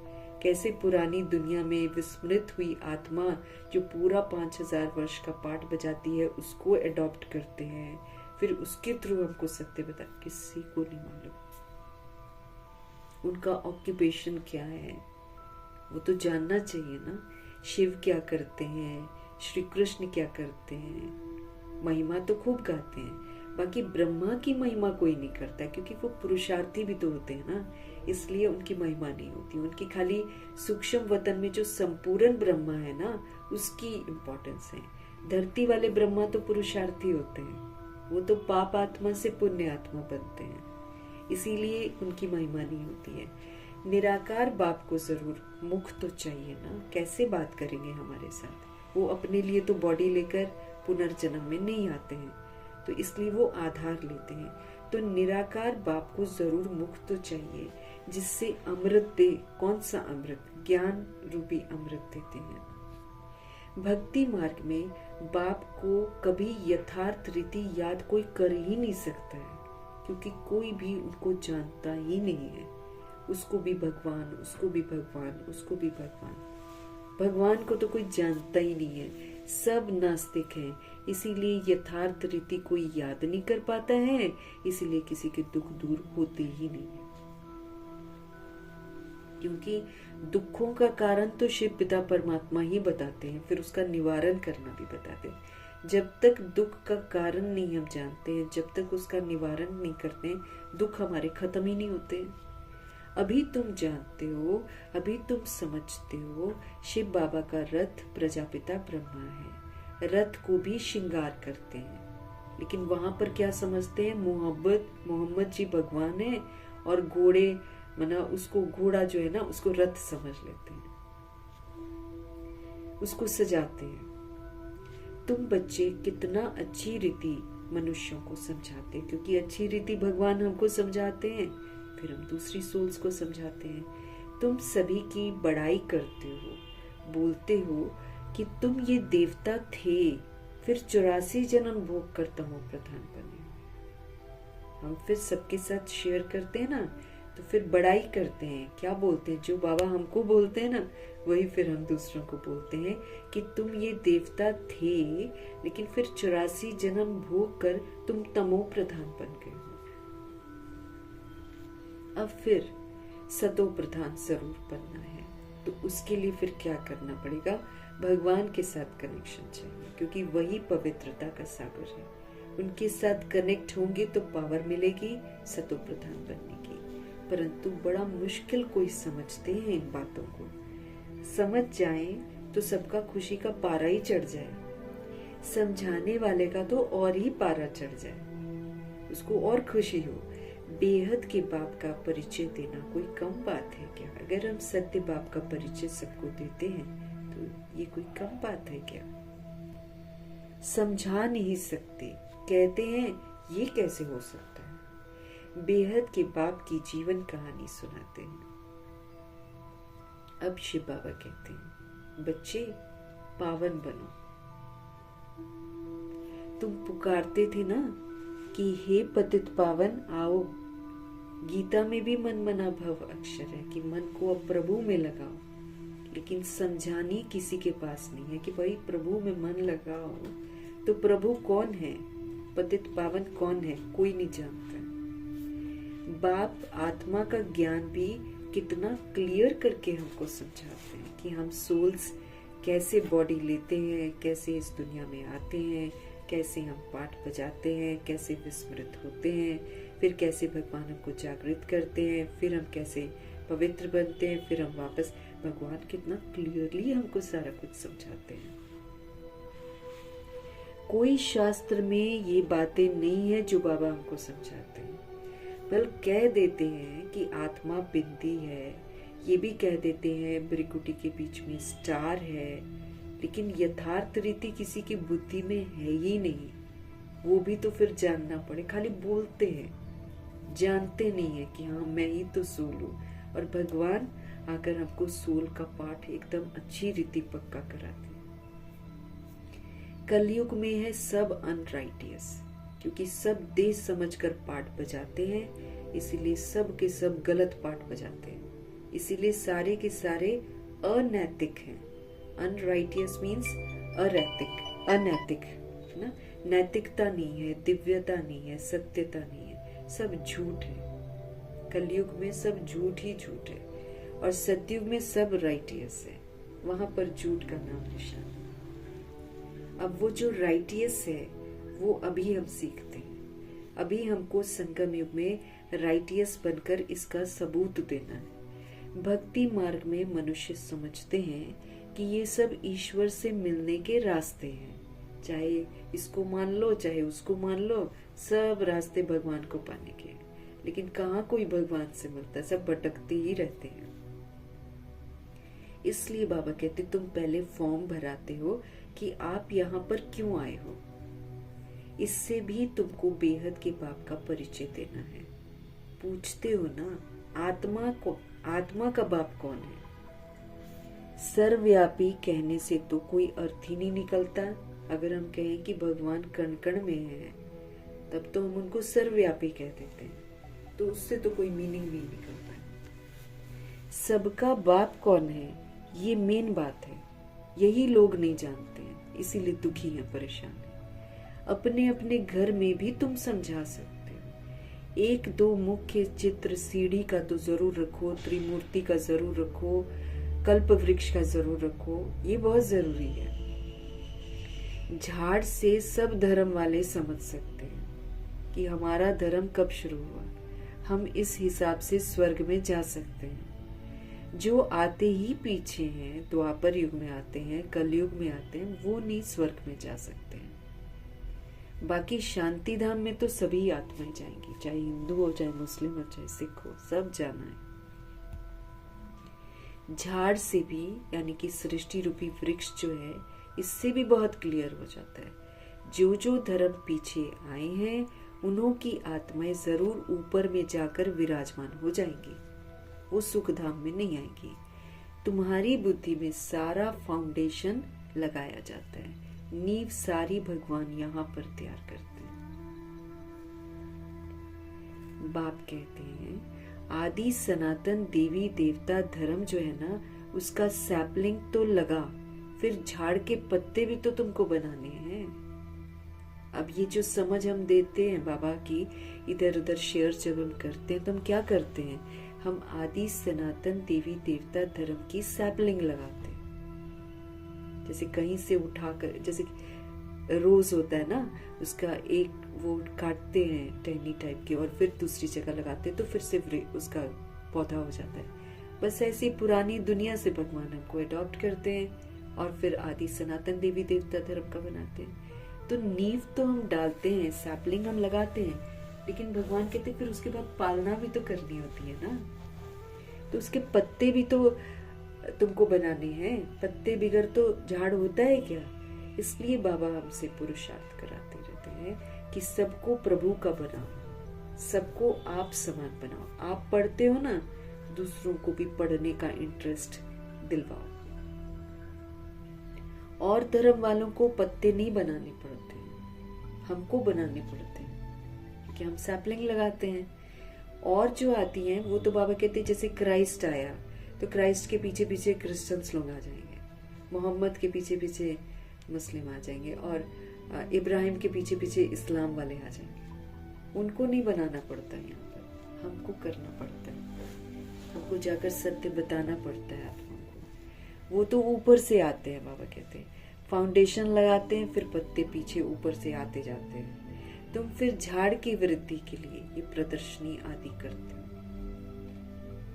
कैसे पुरानी दुनिया में विस्मृत हुई आत्मा जो पूरा 5000 वर्ष का पाठ बजाती है उसको अडॉप्ट करते हैं, फिर उसके थ्रू हमको सत्य बता, किसी को नहीं मालूम। उनका ऑक्यूपेशन क्या है वो तो जानना चाहिए ना। शिव क्या करते हैं, श्री कृष्ण क्या करते हैं, महिमा तो खूब गाते हैं, बाकी ब्रह्मा की महिमा कोई नहीं करता, क्योंकि वो पुरुषार्थी भी तो होते हैं ना, इसलिए उनकी महिमा नहीं होती। उनकी खाली सूक्ष्म वतन में जो संपूर्ण ब्रह्मा है ना, उसकी इम्पोर्टेंस है। धरती वाले ब्रह्मा तो पुरुषार्थी होते हैं, वो तो पाप आत्मा से पुण्य आत्मा बनते हैं, इसीलिए उनकी महिमा नहीं होती है। निराकार बाप को जरूर मुख तो चाहिए ना, कैसे बात करेंगे हमारे साथ। वो अपने लिए तो बॉडी लेकर पुनर्जन्म में नहीं आते हैं, तो इसलिए वो आधार लेते हैं। तो निराकार बाप को जरूर मुख तो चाहिए, जिससे अमृत दे। कौन सा अमृत? ज्ञान रूपी अमृत देते हैं। भक्ति मार्ग में बाप को कभी यथार्थ रीति याद कोई कर ही नहीं सकता है, क्योंकि कोई भी उनको जानता ही नहीं है। उसको भी भगवान, उसको भी भगवान, उसको भी भगवान। भगवान को तो कोई जानता ही नहीं है, सब नास्तिक हैं, इसीलिए यथार्थ रीति कोई याद नहीं कर पाता है, इसीलिए किसी के दुख दूर होते ही नहीं है। क्योंकि दुखों का कारण तो शिव पिता परमात्मा ही बताते हैं, फिर उसका निवारण करना भी बताते हैं। जब तक दुख का कारण नहीं हम जानते हैं, जब तक उसका निवारण नहीं करते हैं, दुख हमारे खत्म ही नहीं होते। अभी तुम जानते हो, अभी तुम समझते हो, शिव बाबा का रथ प्रजापिता ब्रह्मा है। रथ को भी श्रृंगार करते हैं, लेकिन वहां पर क्या समझते हैं? मोहम्मद जी भगवान है, और घोड़े मना उसको, घोड़ा जो है ना, उसको रथ समझ लेते हैं, उसको सजाते हैं। तुम बच्चे कितना अच्छी रीति मनुष्यों को समझाते हैं, क्योंकि अच्छी रीति भगवान हमको समझाते हैं, फिर हम दूसरी सोल्स को समझाते हैं। तुम सभी की बड़ाई करते हो, बोलते हो कि तुम ये देवता थे, फिर 84 जन्म भोग कर तमो प्रधान बने। हम फिर सबके साथ शेयर करते हैं ना, तो फिर बड़ाई करते हैं। क्या बोलते हैं? जो बाबा हमको बोलते हैं ना, वही फिर हम दूसरों को बोलते हैं कि तुम ये देवता थे, लेकिन फिर 84 जन्म भोग कर तुम तमो प्रधान बन गए हो। अब फिर सतो प्रधान जरूर बनना है, तो उसके लिए फिर क्या करना पड़ेगा? भगवान के साथ कनेक्शन चाहिए, क्योंकि वही पवित्रता का सागर है। उनके साथ कनेक्ट होंगे तो पावर मिलेगी सतो प्रधान बनने की। परंतु बड़ा मुश्किल कोई समझते हैं इन बातों को। समझ जाए तो सबका खुशी का पारा ही चढ़ जाए, समझाने वाले का तो और ही पारा चढ़ जाए, उसको और खुशी हो। बेहद के बाप का परिचय देना कोई कम बात है क्या? अगर हम सत्य बाप का परिचय सबको देते हैं तो ये कोई कम बात है क्या? समझा नहीं सकते, कहते हैं ये कैसे हो सकता है। बेहद के बाप की जीवन कहानी सुनाते हैं। अब शिव बाबा कहते हैं, बच्चे पावन बनो। तुम पुकारते थे ना कि हे पतित पावन आओ। गीता में भी मन मना भव अक्षर है कि मन को अब प्रभु में लगाओ, लेकिन समझानी किसी के पास नहीं है कि भाई प्रभु में मन लगाओ। तो प्रभु कौन है, पतित पावन कौन है, कोई नहीं जानता। बाप आत्मा का ज्ञान भी कितना क्लियर करके हमको समझाते हैं कि हम सोल्स कैसे बॉडी लेते हैं, कैसे इस दुनिया में आते हैं, कैसे हम पाठ बजाते हैं, कैसे विस्मृत होते हैं, फिर कैसे भगवान हमको जागृत करते हैं, फिर हम कैसे पवित्र बनते हैं, फिर हम वापस। भगवान कितना क्लियरली हमको सारा कुछ समझाते हैं। कोई शास्त्र में ये बातें नहीं है जो बाबा हमको समझाते हैं। बल कह देते हैं कि आत्मा बिंदी है, ये भी कह देते हैं ब्रिकुटी के बीच में स्टार है, लेकिन यथार्थ रीति किसी की बुद्धि में है ही नहीं। वो भी तो फिर जानना पड़े। खाली बोलते हैं, जानते नहीं है कि हाँ मैं ही तो सोल हूँ। और भगवान आकर हमको सोल का पाठ एकदम अच्छी रीति पक्का कराते हैं। कलयुग में है सब अनराइटियस, क्योंकि सब देश समझकर पाठ बजाते हैं, इसीलिए सब के सब गलत पाठ बजाते हैं। इसीलिए सारे के सारे अनैतिक हैं। अनराइटियस मीन्स अनैतिक, है ना। नैतिकता नहीं है, दिव्यता नहीं है, सत्यता नहीं है, सब झूठ है। कलयुग में सब झूठ ही झूठ है और सतयुग में सब राइटियस है। वहां पर झूठ का नाम निशान। अब वो जो राइटियस है वो अभी हम सीखते हैं। अभी हमको संगम युग में राइटियस बनकर इसका सबूत देना है। भक्ति मार्ग में मनुष्य समझते हैं कि ये सब ईश्वर से मिलने के रास्ते हैं। चाहे इसको मान लो चाहे उसको मान लो, सब रास्ते भगवान को पाने के। लेकिन कहाँ कोई भगवान से मिलता है, सब भटकते ही रहते हैं। इसलिए बाबा कहते तुम पहले फॉर्म भराते हो कि आप यहाँ पर क्यों आए हो। इससे भी तुमको बेहद के बाप का परिचय देना है। पूछते हो ना, आत्मा का बाप कौन है? सर्वव्यापी कहने से तो कोई अर्थ ही नहीं निकलता। अगर हम कहें कि भगवान कण कण में है, तब तो हम उनको सर्वव्यापी कह देते हैं, तो उससे तो कोई मीनिंग नहीं निकलता। सबका बाप कौन है, ये मेन बात है। यही लोग नहीं जानते हैं, इसीलिए दुखी हैं, परेशान हैं। अपने अपने घर में भी तुम समझा सकते हो। एक दो मुख्य चित्र सीढ़ी का तो जरूर रखो, त्रिमूर्ति का जरूर रखो, कल्प वृक्ष का जरूर रखो, ये बहुत जरूरी है। झाड़ से सब धर्म वाले समझ सकते हैं कि हमारा धर्म कब शुरू हुआ। हम इस हिसाब से स्वर्ग में जा सकते हैं। जो आते ही पीछे हैं, द्वापर युग में आते हैं, कलयुग में आते हैं, वो नहीं स्वर्ग में जा सकते हैं। बाकी शांति धाम में तो सभी आत्माएं जाएंगी, चाहे हिंदू हो, चाहे मुस्लिम हो, चाहे सिख हो, सब जाना है। झाड़ से भी, यानी कि सृष्टि रूपी वृक्ष जो है, इससे भी बहुत क्लियर हो जाता है। जो जो धर्म पीछे आए हैं, उन्हों की आत्माएं जरूर ऊपर में जाकर विराजमान हो जाएंगी। वो सुख धाम में नहीं आएगी। तुम्हारी बुद्धि में सारा फाउंडेशन लगाया जाता है, नींव सारी भगवान यहाँ पर तैयार करते हैं। बाप कहते हैं आदि सनातन देवी देवता धर्म जो है ना, उसका सैपलिंग तो लगा, फिर झाड़ के पत्ते भी तो तुमको बनाने हैं। अब ये जो समझ हम देते हैं बाबा की, इधर उधर शेयर जब हम करते हैं तो हम क्या करते हैं, हम आदि सनातन देवी देवता धर्म की सैपलिंग लगाते हैं। जैसे कहीं से उठाकर, जैसे रोज होता है ना, उसका एक वो काटते हैं टहनी टाइप के और फिर दूसरी जगह लगाते हैं, तो फिर से उसका पौधा हो जाता है। बस ऐसी पुरानी दुनिया से भगवान हमको अडॉप्ट करते हैं और फिर आदि सनातन देवी देवता धर्म का बनाते हैं। तो नींव तो हम डालते हैं, सैपलिंग हम लगाते हैं, लेकिन भगवान कहते हैं फिर उसके बाद पालना भी तो करनी होती है ना। तो उसके पत्ते भी तो तुमको बनाने हैं। पत्ते बिगर तो झाड़ होता है क्या? इसलिए बाबा हमसे पुरुषार्थ कराते रहते हैं कि सबको प्रभु का बनाओ, सबको आप समान बनाओ। आप पढ़ते हो ना, दूसरों को भी पढ़ने का इंटरेस्ट दिलवाओ। और धर्म वालों को पत्ते नहीं बनाने पड़ते, हमको बनाने पड़ते हैं, क्योंकि हम सैपलिंग लगाते हैं। और जो आती हैं वो तो बाबा कहते हैं जैसे क्राइस्ट आया तो क्राइस्ट के पीछे पीछे क्रिश्चियंस लोग आ जाएंगे, मोहम्मद के पीछे पीछे मुस्लिम आ जाएंगे, और इब्राहिम के पीछे पीछे इस्लाम वाले आ जाएंगे। उनको नहीं बनाना पड़ता, यहाँ पर हमको करना पड़ता है। हमको जाकर सत्य बताना पड़ता है आत्मा को। वो तो ऊपर से आते हैं, बाबा कहते हैं फाउंडेशन लगाते हैं, फिर पत्ते पीछे ऊपर से आते जाते हैं। तुम फिर झाड़ की वृद्धि के लिए ये प्रदर्शनी आदि करते हो,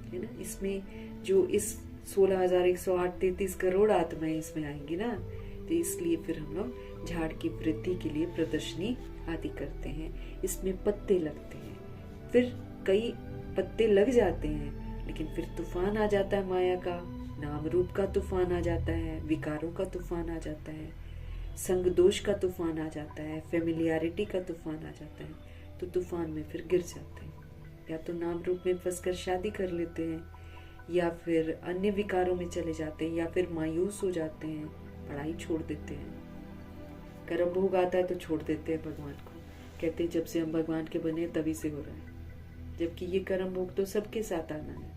है ना। इसमें जो इस 16,108-33 करोड़ आत्माएं इसमें आएंगी ना, तो इसलिए फिर हम लोग झाड़ की वृद्धि के लिए प्रदर्शनी आदि करते हैं। इसमें पत्ते लगते हैं, फिर कई पत्ते लग जाते हैं, लेकिन फिर तूफान आ जाता है माया का, नाम रूप का तूफान आ जाता है, विकारों का तूफान आ जाता है, संग दोष का तूफान आ जाता है, फेमिलियरिटी का तूफान आ जाता है। तो तूफान में फिर गिर जाते हैं, या तो नाम रूप में फंसकर शादी कर लेते हैं, या फिर अन्य विकारों में चले जाते हैं, या फिर मायूस हो जाते हैं, पढ़ाई छोड़ देते हैं। कर्म भोग आता है तो छोड़ देते हैं भगवान को, कहते हैं जब से हम भगवान के बने तभी से हो रहा है, जबकि ये कर्म भोग तो सबके साथ आना है।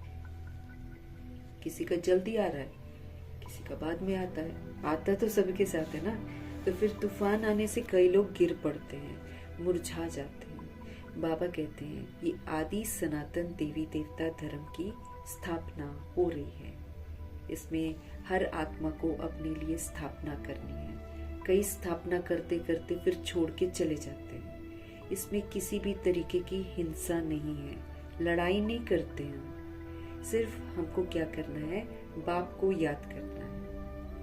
किसी का जल्दी आ रहा है, किसी का बाद में आता है, आता तो सबके साथ है ना। तो फिर तूफान आने से कई लोग गिर पड़ते हैं, मुरझा जाते हैं। बाबा कहते हैं ये आदि सनातन देवी देवता धर्म की स्थापना हो रही है। इसमें हर आत्मा को अपने लिए स्थापना करनी है। कई स्थापना करते करते फिर छोड़ के चले जाते हैं। इसमें किसी भी तरीके की हिंसा नहीं है, लड़ाई नहीं करते हैं। सिर्फ हमको क्या करना है, बाप को याद करना है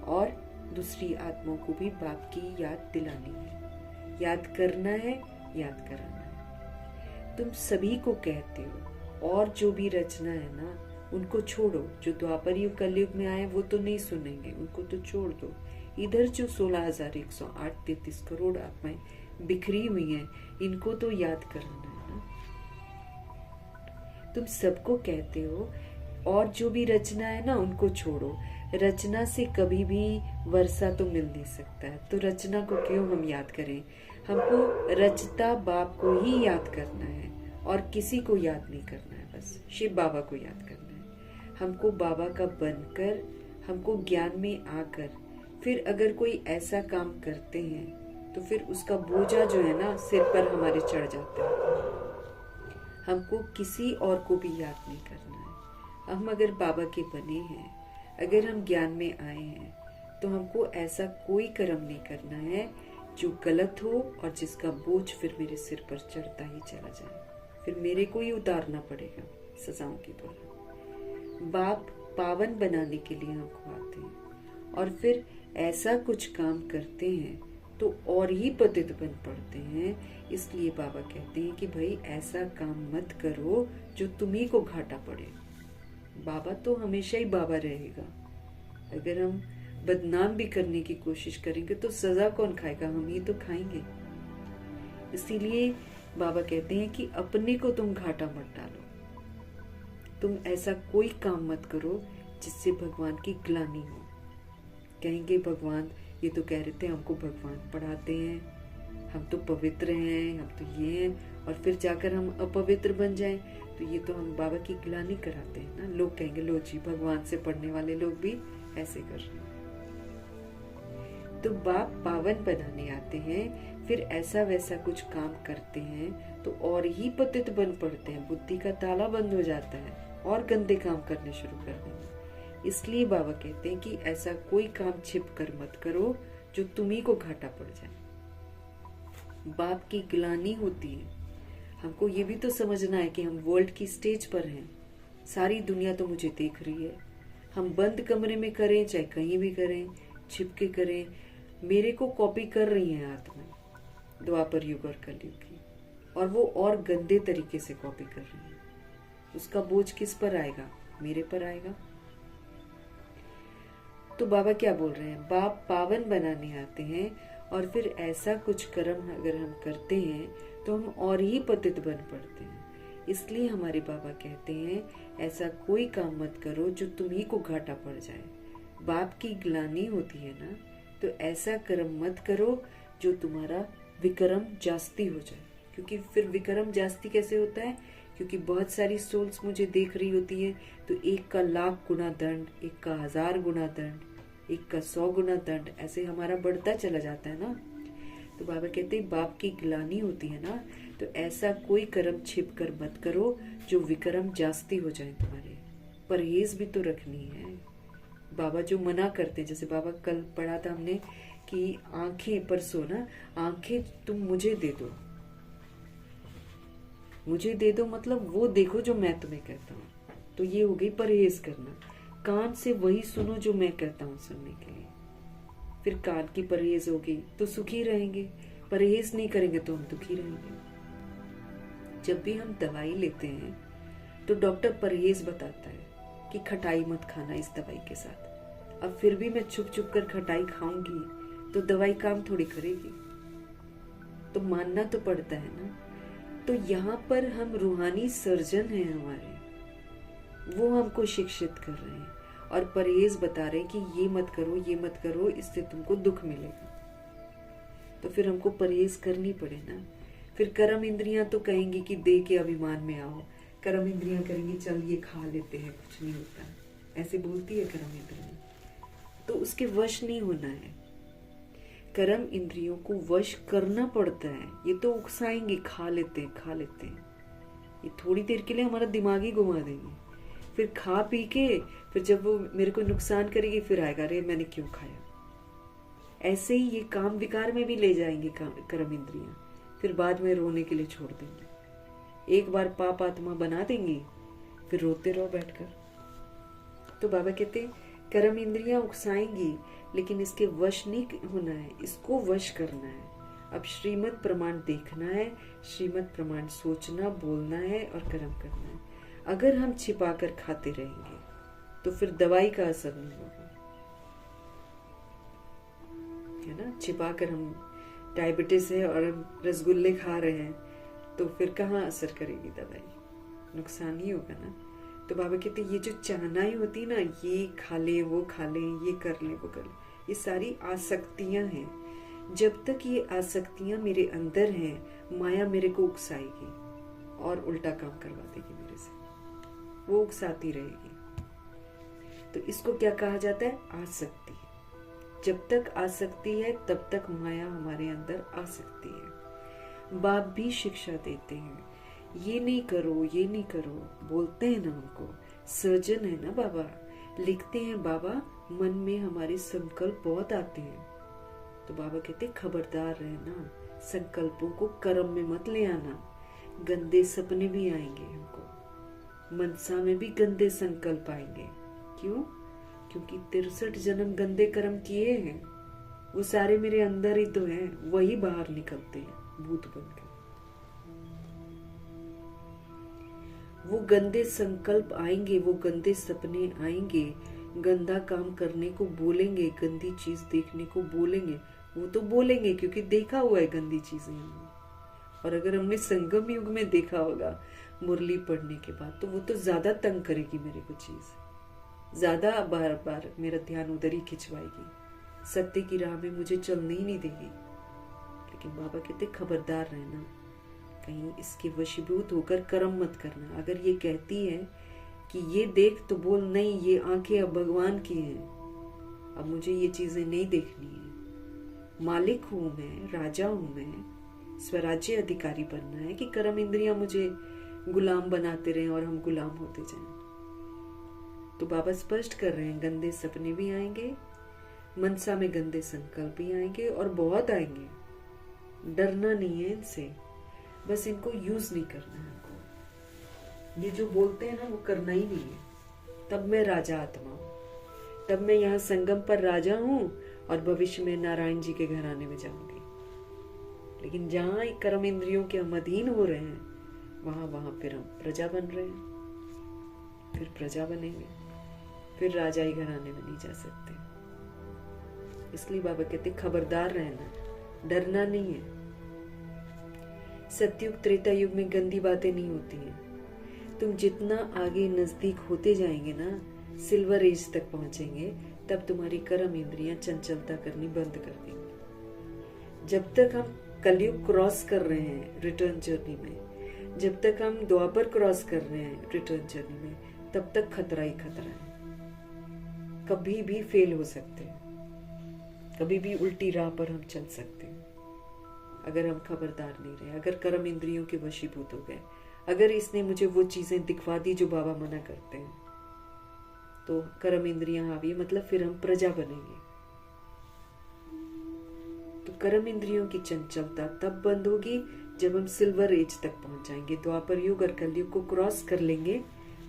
और दूसरी आत्माओं को भी बाप की याद दिलानी है। याद करना है, याद कराना है। तुम सभी को कहते हो और जो भी रचना है ना उनको छोड़ो। जो द्वापर युग कलयुग में आए वो तो नहीं सुनेंगे, उनको तो छोड़ दो। इधर जो 16,108-33 करोड़ आत्माएं बिखरी हुई हैं, इनको तो याद कराना है ना। तुम सबको कहते हो और जो भी रचना है ना उनको छोड़ो। रचना से कभी भी वर्षा तो मिल नहीं सकता है, तो रचना को क्यों हम याद करें। हमको रचता बाप को ही याद करना है और किसी को याद नहीं करना है, बस शिव बाबा को याद करना है। हमको बाबा का बनकर, हमको ज्ञान में आकर फिर अगर कोई ऐसा काम करते हैं तो फिर उसका बोझा जो है ना सिर पर हमारे चढ़ जाता है। हमको किसी और को भी याद नहीं करना है। हम अगर बाबा के बने हैं, अगर हम ज्ञान में आए हैं, तो हमको ऐसा कोई कर्म नहीं करना है जो गलत हो और जिसका बोझ फिर मेरे सिर पर चढ़ता ही चला जाए, फिर मेरे को ही उतारना पड़ेगा सजाओं के द्वारा। बाप पावन बनाने के लिए हमको आते हैं और फिर ऐसा कुछ काम करते हैं तो और ही पतित बन पड़ते हैं। इसलिए बाबा कहते हैं कि भाई ऐसा काम मत करो जो तुम्ही को घाटा पड़े। बाबा तो हमेशा ही बाबा रहेगा। अगर हम बदनाम भी करने की कोशिश करेंगे तो सजा कौन खाएगा, हम ही तो खाएंगे। इसीलिए बाबा कहते हैं कि अपने को तुम घाटा मत डालो। तुम ऐसा कोई काम मत करो जिससे भगवान की ग्लानि हो। कहेंगे भगवान ये तो कह रहे थे हमको भगवान पढ़ाते हैं, हम तो पवित्र हैं, हम तो ये हैं, और फिर जाकर हम अपवित्र बन जाएं तो ये तो हम बाबा की ग्लानि कराते हैं ना। लोग कहेंगे लो जी भगवान से पढ़ने वाले लोग भी ऐसे कर रहे हैं। तो बाप पावन बनाने आते हैं, फिर ऐसा वैसा कुछ काम करते हैं तो और ही पतित बन पड़ते हैं। बुद्धि का ताला बंद हो जाता है और गंदे काम करने शुरू कर देंगे। इसलिए बाबा कहते हैं कि ऐसा कोई काम छिप कर मत करो जो तुम्ही को घाटा पड़ जाए। बाप की ग्लानि होती है। हमको ये भी तो समझना है कि हम वर्ल्ड की स्टेज पर हैं। सारी दुनिया तो मुझे देख रही है। हम बंद कमरे में करें चाहे कहीं भी करें, छिपके करें, मेरे को कॉपी कर रही हैं आत्मा द्वापर युग और कलयुग की, और वो और गंदे तरीके से कॉपी कर रही है। उसका बोझ किस पर आएगा, मेरे पर आएगा। तो बाबा क्या बोल रहे हैं, बाप पावन बनाने आते हैं और फिर ऐसा कुछ कर्म अगर हम करते हैं तो हम और ही पतित बन पड़ते हैं। इसलिए हमारे बाबा कहते हैं ऐसा कोई काम मत करो जो तुम्ही को घाटा पड़ जाए। बाप की ग्लानि होती है ना, तो ऐसा कर्म मत करो जो तुम्हारा विक्रम जास्ती हो जाए। क्योंकि फिर विक्रम जास्ती कैसे होता है, क्योंकि बहुत सारी सोल्स मुझे देख रही होती है, तो एक का 1,00,000 गुना दंड, एक का 1000 गुना दंड, एक का 100 गुना दंड, ऐसे हमारा बढ़ता चला जाता है ना। तो बाबा कहते हैं बाप की ग्लानि होती है ना, तो ऐसा कोई कर्म छिप कर मत करो जो विक्रम जास्ती हो जाए तुम्हारे। परहेज भी तो रखनी है। बाबा जो मना करते हैं, जैसे बाबा कल पढ़ा था हमने कि आंखें, परसों ना, आंखें तुम मुझे दे दो, मुझे दे दो मतलब वो देखो जो मैं तुम्हें कहता हूँ। तो ये हो गई परहेज करना। कान से वही सुनो जो मैं कहता हूँ सुनने के लिए। फिर कान की परहेज होगी तो सुखी रहेंगे, परहेज नहीं करेंगे तो हम दुखी रहेंगे। जब भी हम दवाई लेते हैं तो डॉक्टर परहेज बताता है कि खटाई मत खाना इस दवाई के साथ। अब फिर भी मैं छुप छुप कर खटाई खाऊंगी तो दवाई काम थोड़ी करेगी, तो मानना तो पड़ता है ना। तो यहाँ पर हम रूहानी सर्जन हैं हमारे, वो हमको शिक्षित कर रहे हैं और परहेज बता रहे हैं कि ये मत करो, ये मत करो, इससे तुमको दुख मिलेगा। तो फिर हमको परहेज करनी पड़े ना। फिर कर्म इंद्रियां तो कहेंगी कि दे के अभिमान में आओ, कर्म इंद्रियां करेंगी चल ये खा लेते हैं, कुछ नहीं होता, ऐसे बोलती है कर्म इंद्रियां। तो उसके वश नहीं होना है। कर्म इंद्रियों को वश करना पड़ता है। ये तो उकसाएंगे, खा लेते हैं, ये थोड़ी देर के लिए हमारा दिमाग ही घुमा देंगे। फिर खा पी के फिर जब वो मेरे को नुकसान करेगी फिर आएगा, अरे मैंने क्यों खाया। ऐसे ही ये काम विकार में भी ले जाएंगे कर्म इंद्रियां, फिर बाद में रोने के लिए छोड़ देंगे। एक बार पाप आत्मा बना देंगी, फिर रोते रहो बैठकर। तो बाबा कहते कर्म इंद्रियां उकसाएंगी, लेकिन इसके वश नहीं होना है, इसको वश करना है। अब श्रीमत प्रमाण देखना है, श्रीमत प्रमाण सोचना, बोलना है और कर्म करना है। अगर हम छिपा कर खाते रहेंगे तो फिर दवाई का असर नहीं होगा, है ना। छिपा कर हम डायबिटीज है और हम रसगुल्ले खा रहे हैं तो फिर कहाँ असर करेगी दवाई, नुकसान ही होगा ना। तो बाबा कहते ये जो चाहनाएं होती ना, ये खा ले, वो खा ले, ये कर ले, वो कर ले, ये सारी आसक्तियां हैं। जब तक ये आसक्तियां मेरे अंदर हैं, माया मेरे को उकसाएगी और उल्टा काम करवा देगी मेरे से, वो उकसाती रहेगी। तो इसको क्या कहा जाता है? आसक्ति। जब तक आसक्ति है तब तक माया हमारे अंदर आ सकती है। बाप भी शिक्षा देते हैं, ये नहीं करो, ये नहीं करो, बोलते हैं ना हमको, सर्जन है ना बाबा, लिखते हैं बाबा, मन में हमारे संकल्प बहुत आते हैं। तो बाबा कहते खबरदार रहना, संकल्पों को कर्म में मत ले आना, गंदे सपने भी आएंगे हमको, मनसा में भी गंदे संकल्प आएंगे। क्यों? क्योंकि 63 जन्म गंदे कर्म किए हैं, वो सारे मेरे अंदर ही तो हैं, वही बाहर निकलते हैं भूत बनकर। वो गंदे संकल्प आएंगे, वो गंदे सपने आएंगे, गंदा काम करने को बोलेंगे, गंदी चीज देखने को बोलेंगे। वो तो बोलेंगे क्योंकि देखा हुआ है गंदी चीजें हमने। और अगर हमने संगम युग में देखा होगा मुरली पढ़ने के बाद, तो वो तो ज्यादा तंग करेगी मेरे को चीज, ज्यादा बार बार मेरा ध्यान उधर ही खिंचवाएगी, सत्य की राह में मुझे चलने ही नहीं देगी। लेकिन बाबा कहते खबरदार रहना, कहीं इसके वशीभूत होकर कर्म मत करना। अगर ये कहती है कि ये देख, तो बोल नहीं, ये आंखें अब भगवान की हैं, अब मुझे ये चीजें नहीं देखनी है। मालिक हूं मैं, राजा हूं मैं, स्वराज्य अधिकारी बनना है कि कर्म इंद्रियां मुझे गुलाम बनाते रहे और हम गुलाम होते जाएं। तो बाबा स्पष्ट कर रहे हैं, गंदे सपने भी आएंगे, मनसा में गंदे संकल्प भी आएंगे और बहुत आएंगे। डरना नहीं है इनसे, बस इनको यूज नहीं करना है हमको। ये जो बोलते हैं ना, वो करना ही नहीं है। तब मैं राजा आत्मा हूं, तब मैं यहाँ संगम पर राजा हूं और भविष्य में नारायण जी के घराने में जाऊंगी। लेकिन जहां कर्म इंद्रियों के हम अधीन हो रहे हैं, वहां फिर हम प्रजा बन रहे हैं, फिर प्रजा बनेंगे, फिर राजा ही घराने में नहीं जा सकते। इसलिए बाबा कहते खबरदार रहना, डरना नहीं है। सतयुग त्रेता युग में गंदी बातें नहीं होती हैं। तुम जितना आगे नजदीक होते जाएंगे ना, सिल्वर एज तक पहुंचेंगे, तब तुम्हारी कर्म इंद्रियां चंचलता करनी बंद कर देंगी। जब तक हम कलयुग क्रॉस कर रहे हैं रिटर्न जर्नी में, जब तक हम द्वापर क्रॉस कर रहे हैं रिटर्न जर्नी में, तब तक खतरा ही खतरा है। कभी भी फेल हो सकते हैं, कभी भी उल्टी राह पर हम चल सकते हैं अगर हम खबरदार नहीं रहे, अगर कर्म इंद्रियों के वशीभूत हो गए, अगर इसने मुझे वो चीजें दिखवा दी जो बाबा मना करते हैं, तो कर्म इंद्रियां हावी, मतलब फिर हम प्रजा बनेंगे। तो कर्म इंद्रियों की चंचलता तब बंद होगी जब हम सिल्वर एज तक पहुंच जाएंगे, द्वापर युग और कलयुग को क्रॉस कर लेंगे,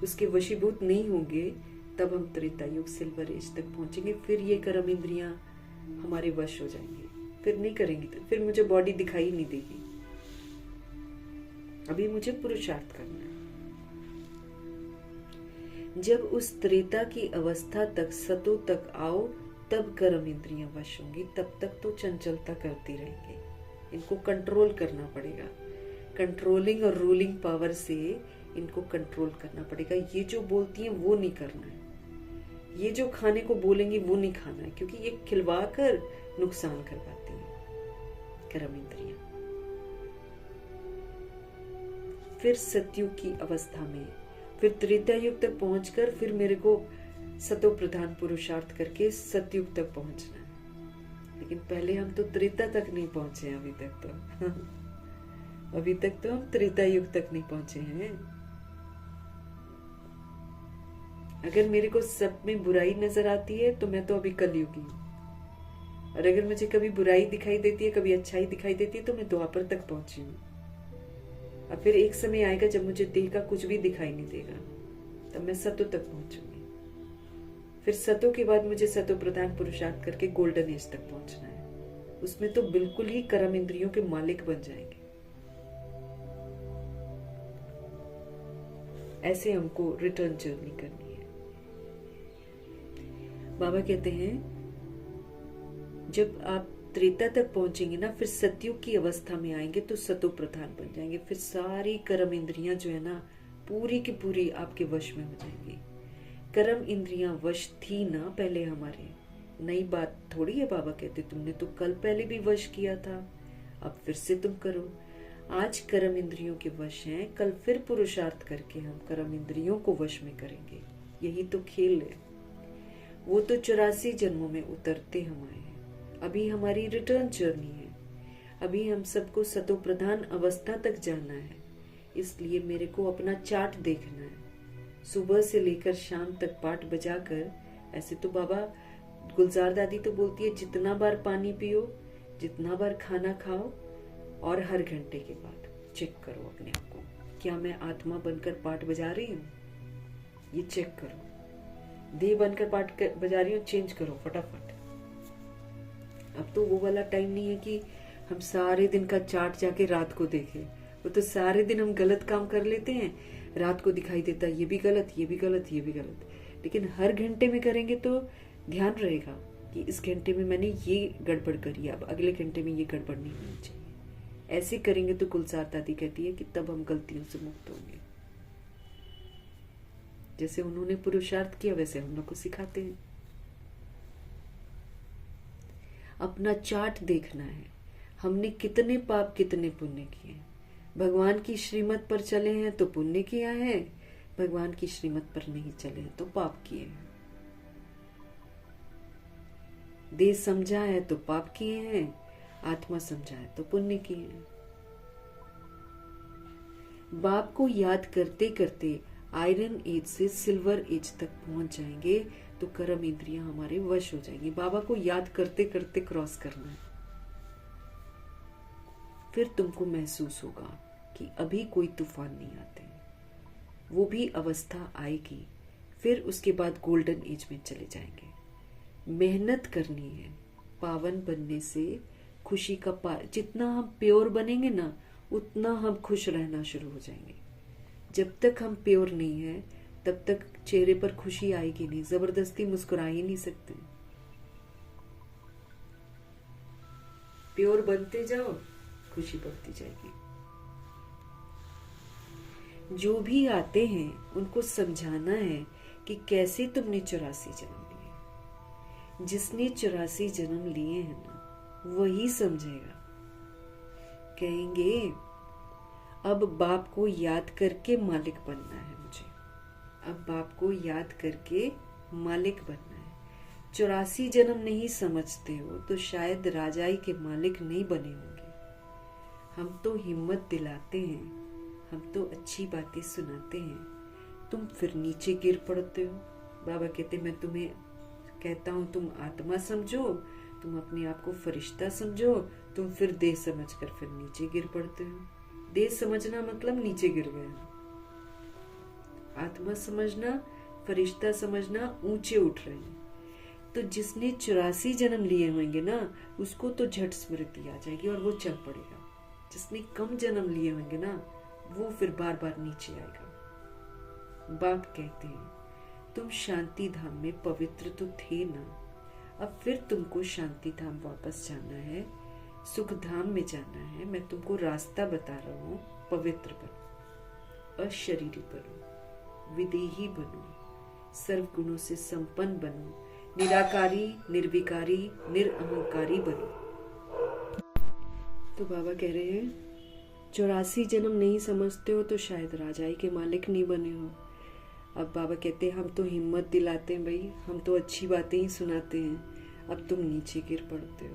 उसके वशीभूत नहीं होंगे, तब हम त्रेता युग सिल्वर एज तक पहुंचेंगे। फिर ये कर्म इंद्रियां हमारे वश हो जाएंगी, फिर नहीं करेंगी, तो फिर मुझे बॉडी दिखाई नहीं देगी। अभी मुझे पुरुषार्थ करना है। जब उस त्रेता की अवस्था तक, सतो तक आओ, तब कर्म इंद्रियां वश होंगी, तब तक तो चंचलता करती रहेंगी। इनको कंट्रोल करना पड़ेगा, कंट्रोलिंग और रूलिंग पावर से इनको कंट्रोल करना पड़ेगा। ये जो बोलती हैं वो नहीं करना है, ये जो खाने को बोलेंगी वो नहीं खाना है, क्योंकि ये खिलवा कर नुकसान करवाती हैं कर्म इंद्रियां। फिर सतयुग की अवस्था में, फिर त्रेता युग तक पहुंचकर फिर मेरे को सतो प्रधान पुरुषार्थ करके सतयुग तक पहुंचना है। लेकिन पहले हम तो त्रेता तक नहीं पहुंचे हैं अभी तक तो अभी तक तो हम त्रेता युग तक नहीं पहुंचे हैं। अगर मेरे को सब में बुराई नजर आती है तो मैं तो अभी कलयुगी हूँ, और अगर मुझे कभी बुराई दिखाई देती है, कभी अच्छाई दिखाई देती है, तो मैं द्वापर तक पहुंची हूँ। अब फिर एक समय आएगा जब मुझे देह का कुछ भी दिखाई नहीं देगा, तब मैं सतो तक पहुंचूंगी। फिर सतो के बाद मुझे सतो प्रधान पुरुषार्थ करके गोल्डन एज तक पहुंचना है। उसमें तो बिल्कुल ही कर्म इंद्रियों के मालिक बन जाएंगे। ऐसे हमको रिटर्न जर्नी करनी है। बाबा कहते हैं जब आप त्रेता तक पहुंचेंगे ना, फिर सतयुग की अवस्था में आएंगे तो सतो प्रधान बन जाएंगे। फिर सारी कर्म इंद्रियां जो है ना, पूरी की पूरी आपके वश में हो जाएंगी। कर्म इंद्रियां वश थी ना पहले हमारे, नई बात थोड़ी है। बाबा कहते तुमने तो कल पहले भी वश किया था, अब फिर से तुम करो। आज कर्म इंद्रियों के वश हैं, कल फिर पुरुषार्थ करके हम कर्म इंद्रियों को वश में करेंगे। यही तो खेल है। वो तो 84 जन्मों में उतरते हम आए हैं। अभी हमारी रिटर्न जर्नी है। अभी हम सबको सतो प्रधान अवस्था तक जाना है। इसलिए मेरे को अपना चार्ट देखना है। सुबह से लेकर शाम तक पाठ बजाकर, ऐसे तो बाबा गुलजार दादी तो बोलती है जितना बार पानी पियो, जितना बार खाना खाओ, और हर घंटे के बाद चेक करो अपने आप को, क्या मैं आत्मा बनकर पाठ बजा रही हूँ? ये चेक करो। देह बनकर पाठ बजा रही हूँ, चेंज करो फटाफट। अब तो वो वाला टाइम नहीं है कि हम सारे दिन का चार्ट जाके रात को देखें। वो तो सारे दिन हम गलत काम कर लेते हैं, रात को दिखाई देता ये भी गलत, ये भी गलत, ये भी गलत। लेकिन हर घंटे में करेंगे तो ध्यान रहेगा कि इस घंटे में मैंने ये गड़बड़ करी, अब अगले घंटे में ये गड़बड़ नहीं होनी चाहिए। ऐसे करेंगे तो कुलसार दादी कहती है कि तब हम गलतियों से मुक्त होंगे। जैसे उन्होंने पुरुषार्थ किया वैसे हम लोग को सिखाते हैं। अपना चार्ट देखना है, हमने कितने पाप कितने पुण्य किए। भगवान की श्रीमत पर चले हैं तो पुण्य किया है, भगवान की श्रीमत पर नहीं चले हैं तो पाप किए हैं। देह समझा है तो पाप किए हैं, आत्मा समझा है तो पुण्य किए हैं। बाप को याद करते करते आयरन एज से सिल्वर एज तक पहुंच जाएंगे तो कर्म इंद्रियां हमारे वश हो जाएंगी। बाबा को याद करते करते क्रॉस करना है। फिर तुमको महसूस होगा कि अभी कोई तूफान नहीं आते, वो भी अवस्था आएगी। फिर उसके बाद गोल्डन एज में चले जाएंगे। मेहनत करनी है पावन बनने से। खुशी का जितना हम प्योर बनेंगे ना, उतना हम खुश रहना शुरू हो जाएंगे। जब तक हम प्योर नहीं है तब तक चेहरे पर खुशी आएगी नहीं, जबरदस्ती मुस्कुरा ही नहीं सकते। प्योर बनते जाओ, खुशी बढ़ती जाएगी। जो भी आते हैं उनको समझाना है कि कैसे तुमने 84 जन्म लिए। जिसने 84 जन्म लिए हैं ना, वही समझेगा। कहेंगे अब बाप को याद करके मालिक बनना है मुझे, अब बाप को याद करके मालिक बनना है। 84 जन्म नहीं समझते हो तो शायद राजाई के मालिक नहीं बने होंगे। हम तो हिम्मत दिलाते हैं, हम तो अच्छी बातें सुनाते हैं, तुम फिर नीचे गिर पड़ते हो। बाबा कहते मैं तुम्हें कहता हूँ तुम आत्मा समझो, तुम अपने आप को फरिश्ता समझो, तुम फिर देह समझकर फिर नीचे गिर पड़ते हो। देह समझना मतलब नीचे गिर गया, आत्मा समझना, फरिश्ता समझना, ऊंचे उठ रहे हैं। तो जिसने 84 जन्म लिए होंगे ना, उसको तो झट स्मृति आ जाएगी और वो चल पड़ेगा। जिसने कम जन्म लिए होंगे ना, वो फिर बार बार नीचे आएगा। बाप कहते हैं तुम शांति धाम में पवित्र तो थे ना, अब फिर तुमको शांति धाम वापस जाना है, सुख धाम में जाना है। मैं तुमको रास्ता बता रहा हूँ। पवित्र बनो, अशरीरी बनो, विदेही बनो, सर्व गुणों से संपन्न बनो, निराकारी, निर्विकारी, निरअहंकारी बनो। तो बाबा कह रहे हैं 84 जन्म नहीं समझते हो तो शायद राजाई के मालिक नहीं बने हो। अब बाबा कहते हैं हम तो हिम्मत दिलाते हैं भाई, हम तो अच्छी बातें ही सुनाते हैं, अब तुम नीचे गिर पड़ते हो।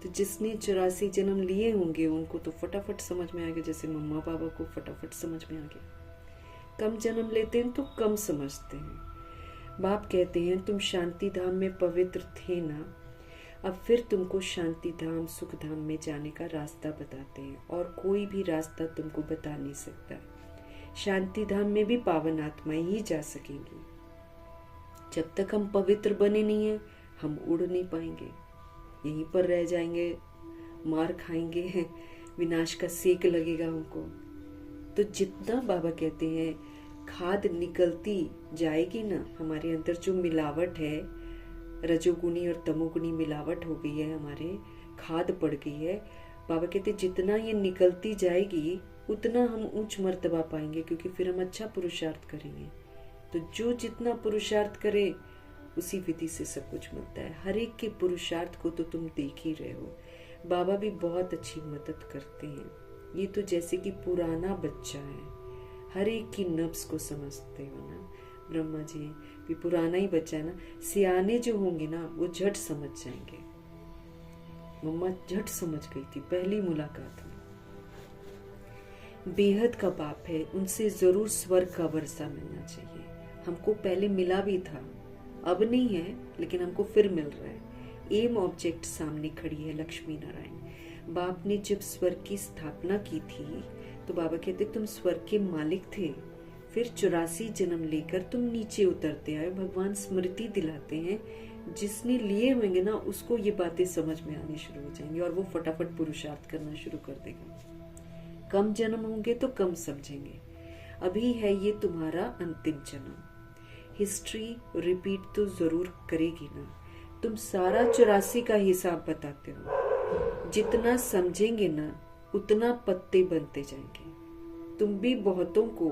तो जिसने 84 जन्म लिए होंगे उनको तो फटाफट समझ में आ गया, जैसे मम्मा पापा को फटाफट समझ में आ गया। कम जन्म लेते हैं तो कम समझते हैं। बाप कहते हैं तुम शांति धाम में पवित्र थे ना, अब फिर तुमको शांति धाम सुख धाम में जाने का रास्ता बताते हैं, और कोई भी रास्ता तुमको बता नहीं सकता। शांति धाम में भी पावन आत्माएं ही जा सकेंगी। जब तक हम पवित्र बने नहीं हैं हम उड़ नहीं पाएंगे, यहीं पर रह जाएंगे, मार खाएंगे, विनाश का सेक लगेगा हमको। तो जितना बाबा कहते हैं खाद निकलती जाएगी ना, हमारे अंदर जो मिलावट है, रजोगुणी और तमोगुणी मिलावट हो गई है, हमारे खाद पड़ गई है, बाबा कहते जितना ये निकलती जाएगी उतना हम उच्च मर्तबा पाएंगे, क्योंकि फिर हम अच्छा पुरुषार्थ करेंगे। तो जो जितना पुरुषार्थ करे उसी विधि से सब कुछ मिलता है। हर एक के पुरुषार्थ को तो तुम देख ही रहे हो। बाबा भी बहुत अच्छी मदद करते हैं। ये तो जैसे कि पुराना बच्चा है, हर एक की नब्ज को समझते हो ना। ब्रह्मा जी भी पुराना ही बच्चा है ना, सियाने जो होंगे ना वो झट समझ जाएंगे। मम्मा झट समझ गई थी पहली मुलाकात में। बेहद का बाप है, उनसे जरूर स्वर्ग का वर्षा मिलना चाहिए। हमको पहले मिला भी था, अब नहीं है, लेकिन हमको फिर मिल रहा है। एम ऑब्जेक्ट सामने खड़ी है लक्ष्मी नारायण। बाप ने जब स्वर्ग की स्थापना की थी तो बाबा कहते तुम स्वर्ग के मालिक थे, फिर 84 जन्म लेकर तुम नीचे उतरते आए। भगवान स्मृति दिलाते हैं, जिसने लिए होंगे ना उसको ये बातें समझ में आनी शुरू हो जाएंगी और वो फटाफट पुरुषार्थ करना शुरू कर देगा। कम जन्म होंगे तो कम समझेंगे। अभी है ये तुम्हारा अंतिम जन्म, हिस्ट्री रिपीट तो जरूर करेगी ना। तुम सारा 84 का हिसाब बताते हो, जितना समझेंगे ना उतना पत्ते बनते जाएंगे। तुम भी बहुतों को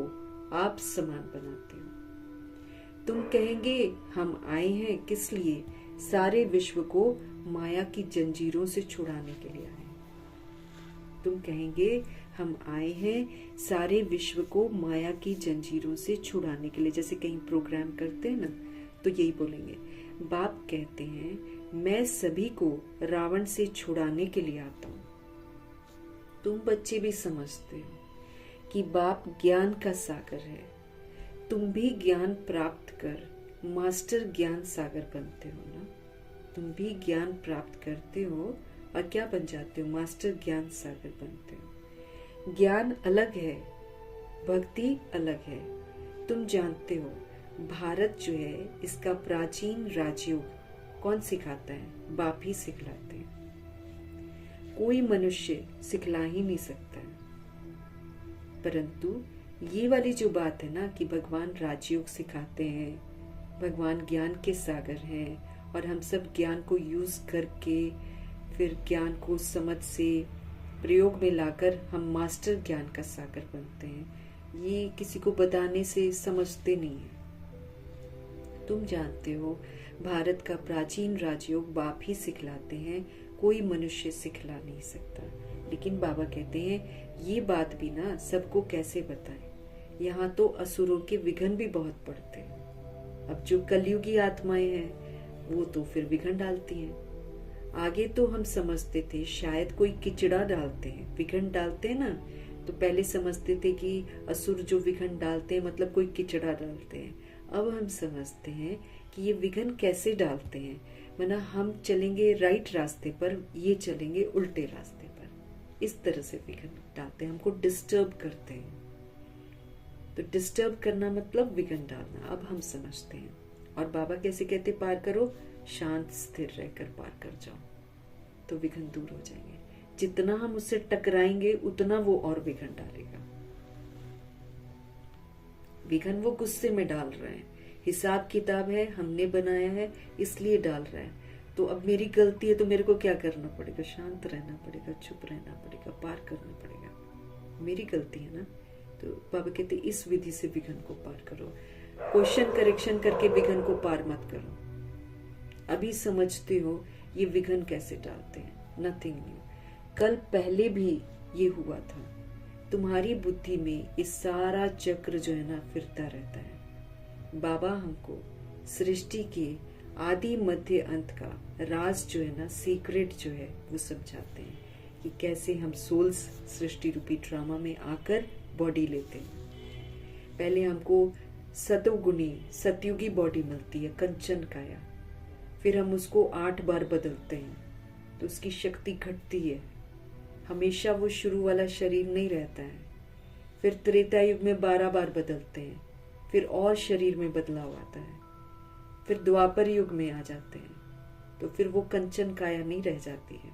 आप समान बनाते हो। तुम कहेंगे हम आए हैं किस लिए, सारे विश्व को माया की जंजीरों से छुड़ाने के लिए आए। तुम कहेंगे हम आए हैं सारे विश्व को माया की जंजीरों से छुड़ाने के लिए। जैसे कहीं प्रोग्राम करते हैं ना तो यही बोलेंगे। बाप कहते हैं मैं सभी को रावण से छुड़ाने के लिए आता हूँ। तुम बच्चे भी समझते हो कि बाप ज्ञान का सागर है। तुम भी ज्ञान प्राप्त कर मास्टर ज्ञान सागर बनते हो ना। तुम भी ज्ञान प्राप्त करते हो और क्या बन जाते हो, मास्टर ज्ञान सागर बनते हो। ज्ञान अलग है, भक्ति अलग है। तुम जानते हो भारत जो है इसका प्राचीन राजयोग कौन सिखाता है, बाप ही सिखलाते हैं। कोई मनुष्य सिखला ही नहीं सकता है। परंतु ये वाली जो बात है ना कि भगवान राजयोग सिखाते हैं, भगवान ज्ञान के सागर हैं और हम सब ज्ञान को यूज करके फिर ज्ञान को समझ से प्रयोग में लाकर हम मास्टर ज्ञान का सागर बनते हैं। ये किसी को बताने से समझते नहीं है। तुम जानते हो भारत का प्राचीन राजयोग बाप ही सिखलाते हैं, कोई मनुष्य सिखला नहीं सकता। लेकिन बाबा कहते हैं ये बात भी ना सबको कैसे बताएं। यहाँ तो असुरों के विघ्न भी बहुत पड़ते हैं। अब जो कलयुगी आत्माएं हैं वो तो फिर विघ्न डालती हैं। आगे तो हम समझते थे शायद कोई किचड़ा डालते हैं, विघ्न डालते हैं ना, तो पहले समझते थे कि असुर जो विघ्न डालते हैं मतलब कोई किचड़ा डालते हैं। अब हम समझते हैं कि ये विघ्न कैसे डालते हैं, वरना हम चलेंगे राइट रास्ते पर, ये चलेंगे उल्टे रास्ते पर। इस तरह से विघ्न डालते हैं, हमको डिस्टर्ब करते हैं। तो डिस्टर्ब करना मतलब विघ्न डालना, अब हम समझते हैं। और बाबा कैसे कहते पार करो, शांत स्थिर रहकर पार कर जाओ तो विघ्न दूर हो जाएंगे। जितना हम उससे टकराएंगे उतना वो और विघ्न डालेगा। विघ्न वो गुस्से में डाल रहे हैं, हिसाब किताब है, हमने बनाया है इसलिए डाल रहा है। तो अब मेरी गलती है तो मेरे को क्या करना पड़ेगा, शांत रहना पड़ेगा, चुप रहना पड़ेगा, पार करना पड़ेगा। मेरी गलती है ना। तो बाबा कहते इस विधि से विघ्न को पार करो। क्वेश्चन करेक्शन करके विघ्न को पार मत करो। अभी समझते हो ये विघ्न कैसे डालते हैं, नथिंग न्यू। कल पहले भी ये हुआ था। तुम्हारी बुद्धि में ये सारा चक्र जो है ना फिरता रहता है। बाबा हमको सृष्टि के आदि मध्य अंत का राज जो है ना, सीक्रेट जो है, वो समझाते हैं कि कैसे हम सोल्स सृष्टि रूपी ड्रामा में आकर बॉडी लेते हैं। पहले हमको सतोगुणी सतयुगी बॉडी मिलती है, कंचन काया। फिर हम उसको 8 बार बदलते हैं तो उसकी शक्ति घटती है। हमेशा वो शुरू वाला शरीर नहीं रहता है। फिर त्रेता युग में 12 बार बदलते हैं, फिर और शरीर में बदलाव आता है। फिर द्वापर युग में आ जाते हैं तो फिर वो कंचन काया नहीं रह जाती है।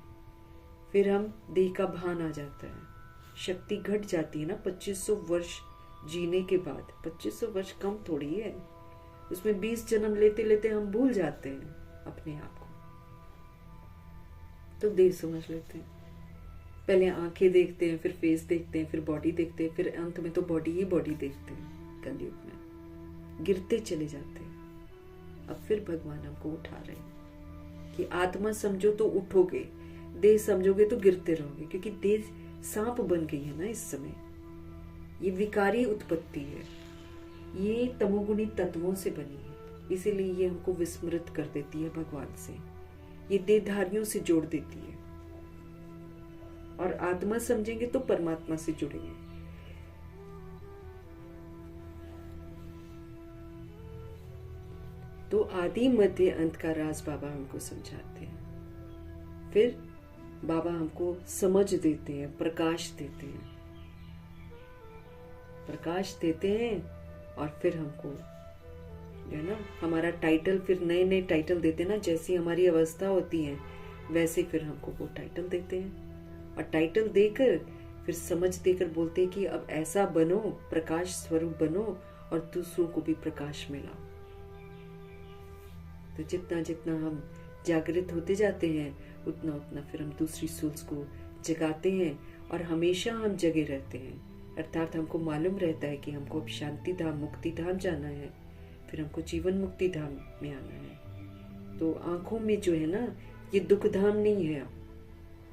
फिर हम देह का भान आ जाता है, शक्ति घट जाती है ना। 2500 वर्ष जीने के बाद, 2500 वर्ष कम थोड़ी है, उसमें 20 जन्म लेते लेते हम भूल जाते हैं अपने आप को। तो देह समझ लेते हैं। पहले आंखें देखते हैं, फिर फेस देखते हैं, फिर बॉडी देखते हैं, फिर अंत में तो बॉडी ही बॉडी देखते हैं। कलयुग में गिरते चले जाते हैं। अब फिर भगवान हमको उठा रहे हैं कि आत्मा समझो तो उठोगे, देह समझोगे तो गिरते रहोगे, क्योंकि देह सांप बन गई है ना इस समय। ये विकारी उत्पत्ति है, ये तमोगुणी तत्वों से बनी है, इसीलिए ये हमको विस्मृत कर देती है भगवान से, ये देहधारियों से जोड़ देती है। और आत्मा समझेंगे तो परमात्मा से जुड़ेंगे। तो आदि मध्य अंत का राज बाबा हमको समझाते हैं। फिर बाबा हमको समझ देते हैं, प्रकाश देते हैं, प्रकाश देते हैं। और फिर हमको जो है ना, हमारा टाइटल, फिर नए नए टाइटल देते हैं ना, जैसी हमारी अवस्था होती है वैसे फिर हमको वो टाइटल देते हैं। और टाइटल देकर फिर समझ देकर बोलते हैं कि अब ऐसा बनो, प्रकाश स्वरूप बनो और दूसरों को भी प्रकाश मिलाओ। तो जितना जितना हम जागृत होते जाते हैं उतना उतना फिर हम दूसरी सोल्स को जगाते हैं। और हमेशा हम जगे रहते हैं, अर्थात हमको मालूम रहता है कि हमको अब शांति धाम, मुक्ति धाम जाना है, फिर हमको जीवन मुक्ति धाम में आना है। तो आंखों में जो है ना, ये दुख धाम नहीं है,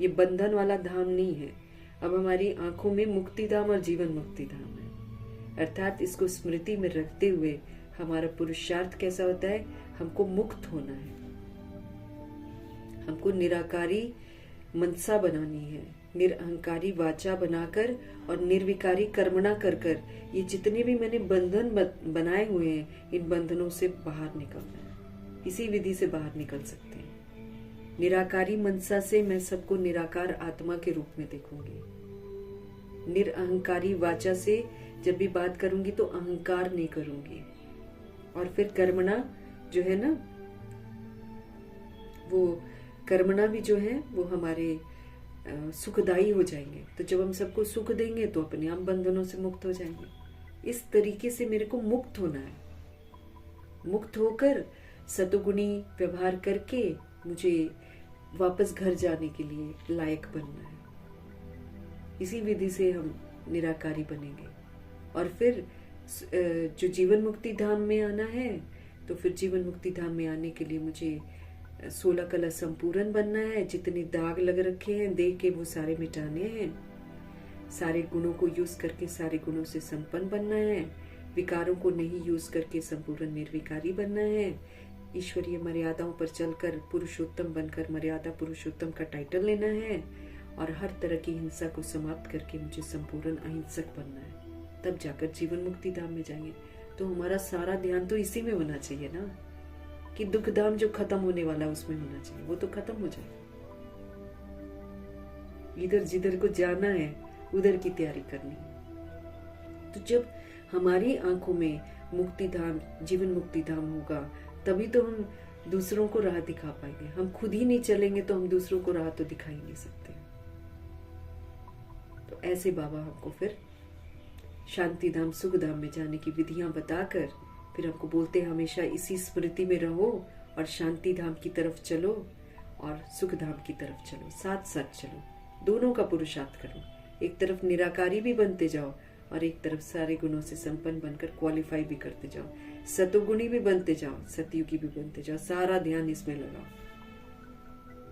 ये बंधन वाला धाम नहीं है। अब हमारी आंखों में मुक्ति धाम और जीवन मुक्ति धाम है। अर्थात इसको स्मृति में रखते हुए हमारा पुरुषार्थ कैसा होता है, हमको मुक्त होना है, हमको निराकारी मनसा बनानी है, निरअहंकारी वाचा बनाकर और निर्विकारी कर्मणा कर कर ये जितने भी मैंने बंधन बनाए हुए हैं, इन बंधनों से बाहर निकलना है। इसी विधि से बाहर निकल सकते हैं। निराकारी मनसा से मैं सबको निराकार आत्मा के रूप में देखूंगी। निरअहंकारी वाचा से जब भी बात करूंगी तो अहंकार नहीं करूंगी। और फिर कर्मणा जो है ना, वो कर्मणा भी जो है वो हमारे सुखदायी हो जाएंगे। तो जब हम सबको सुख देंगे तो अपने आप बंधनों से मुक्त हो जाएंगे। इस तरीके से मेरे को मुक्त होना है। मुक्त होकर सतोगुणी व्यवहार करके मुझे वापस घर जाने के लिए लायक बनना है। इसी विधि से हम निराकारी बनेंगे। और फिर जो जीवन मुक्ति धाम में आना है, तो फिर जीवन मुक्ति धाम में आने के लिए मुझे 16 कला संपूर्ण बनना है। जितने दाग लग रखे हैं देख के वो सारे मिटाने हैं। सारे गुणों को यूज करके सारे गुणों से संपन्न बनना है। विकारों को नहीं यूज करके संपूर्ण निर्विकारी बनना है। ईश्वरीय मर्यादाओं पर चलकर पुरुषोत्तम बनकर मर्यादा पुरुषोत्तम का टाइटल लेना है। और हर तरह की हिंसा को समाप्त करके मुझे संपूर्ण अहिंसक बनना है। तब जाकर जीवन मुक्ति धाम में जाएंगे। तो हमारा सारा ध्यान तो इसी में होना चाहिए ना, कि दुख धाम जो खत्म होने वाला उसमें होना चाहिए, वो तो खत्म हो जाए। इधर जिधर को जाना है उधर की तैयारी करनी है। तो जब हमारी आंखों में मुक्ति धाम, जीवन मुक्ति धाम होगा, तभी तो हम दूसरों को राह दिखा पाएंगे। हम खुद ही नहीं चलेंगे तो हम दूसरों को राह तो दिखा ही नहीं सकते। तो ऐसे बाबा हमको फिर शांति धाम, सुख धाम में जाने की विधियां बताकर फिर हमको बोलते हैं हमेशा इसी स्मृति में रहो और शांति धाम की तरफ चलो और सुख धाम की तरफ चलो, साथ साथ चलो। दोनों का पुरुषार्थ करो। एक तरफ निराकारी भी बनते जाओ और एक तरफ सारे गुणों से संपन्न बनकर क्वालिफाई भी करते जाओ। सतोगुणी भी बनते जाओ, सतयुगी भी बनते जाओ। सारा ध्यान इसमें लगाओ।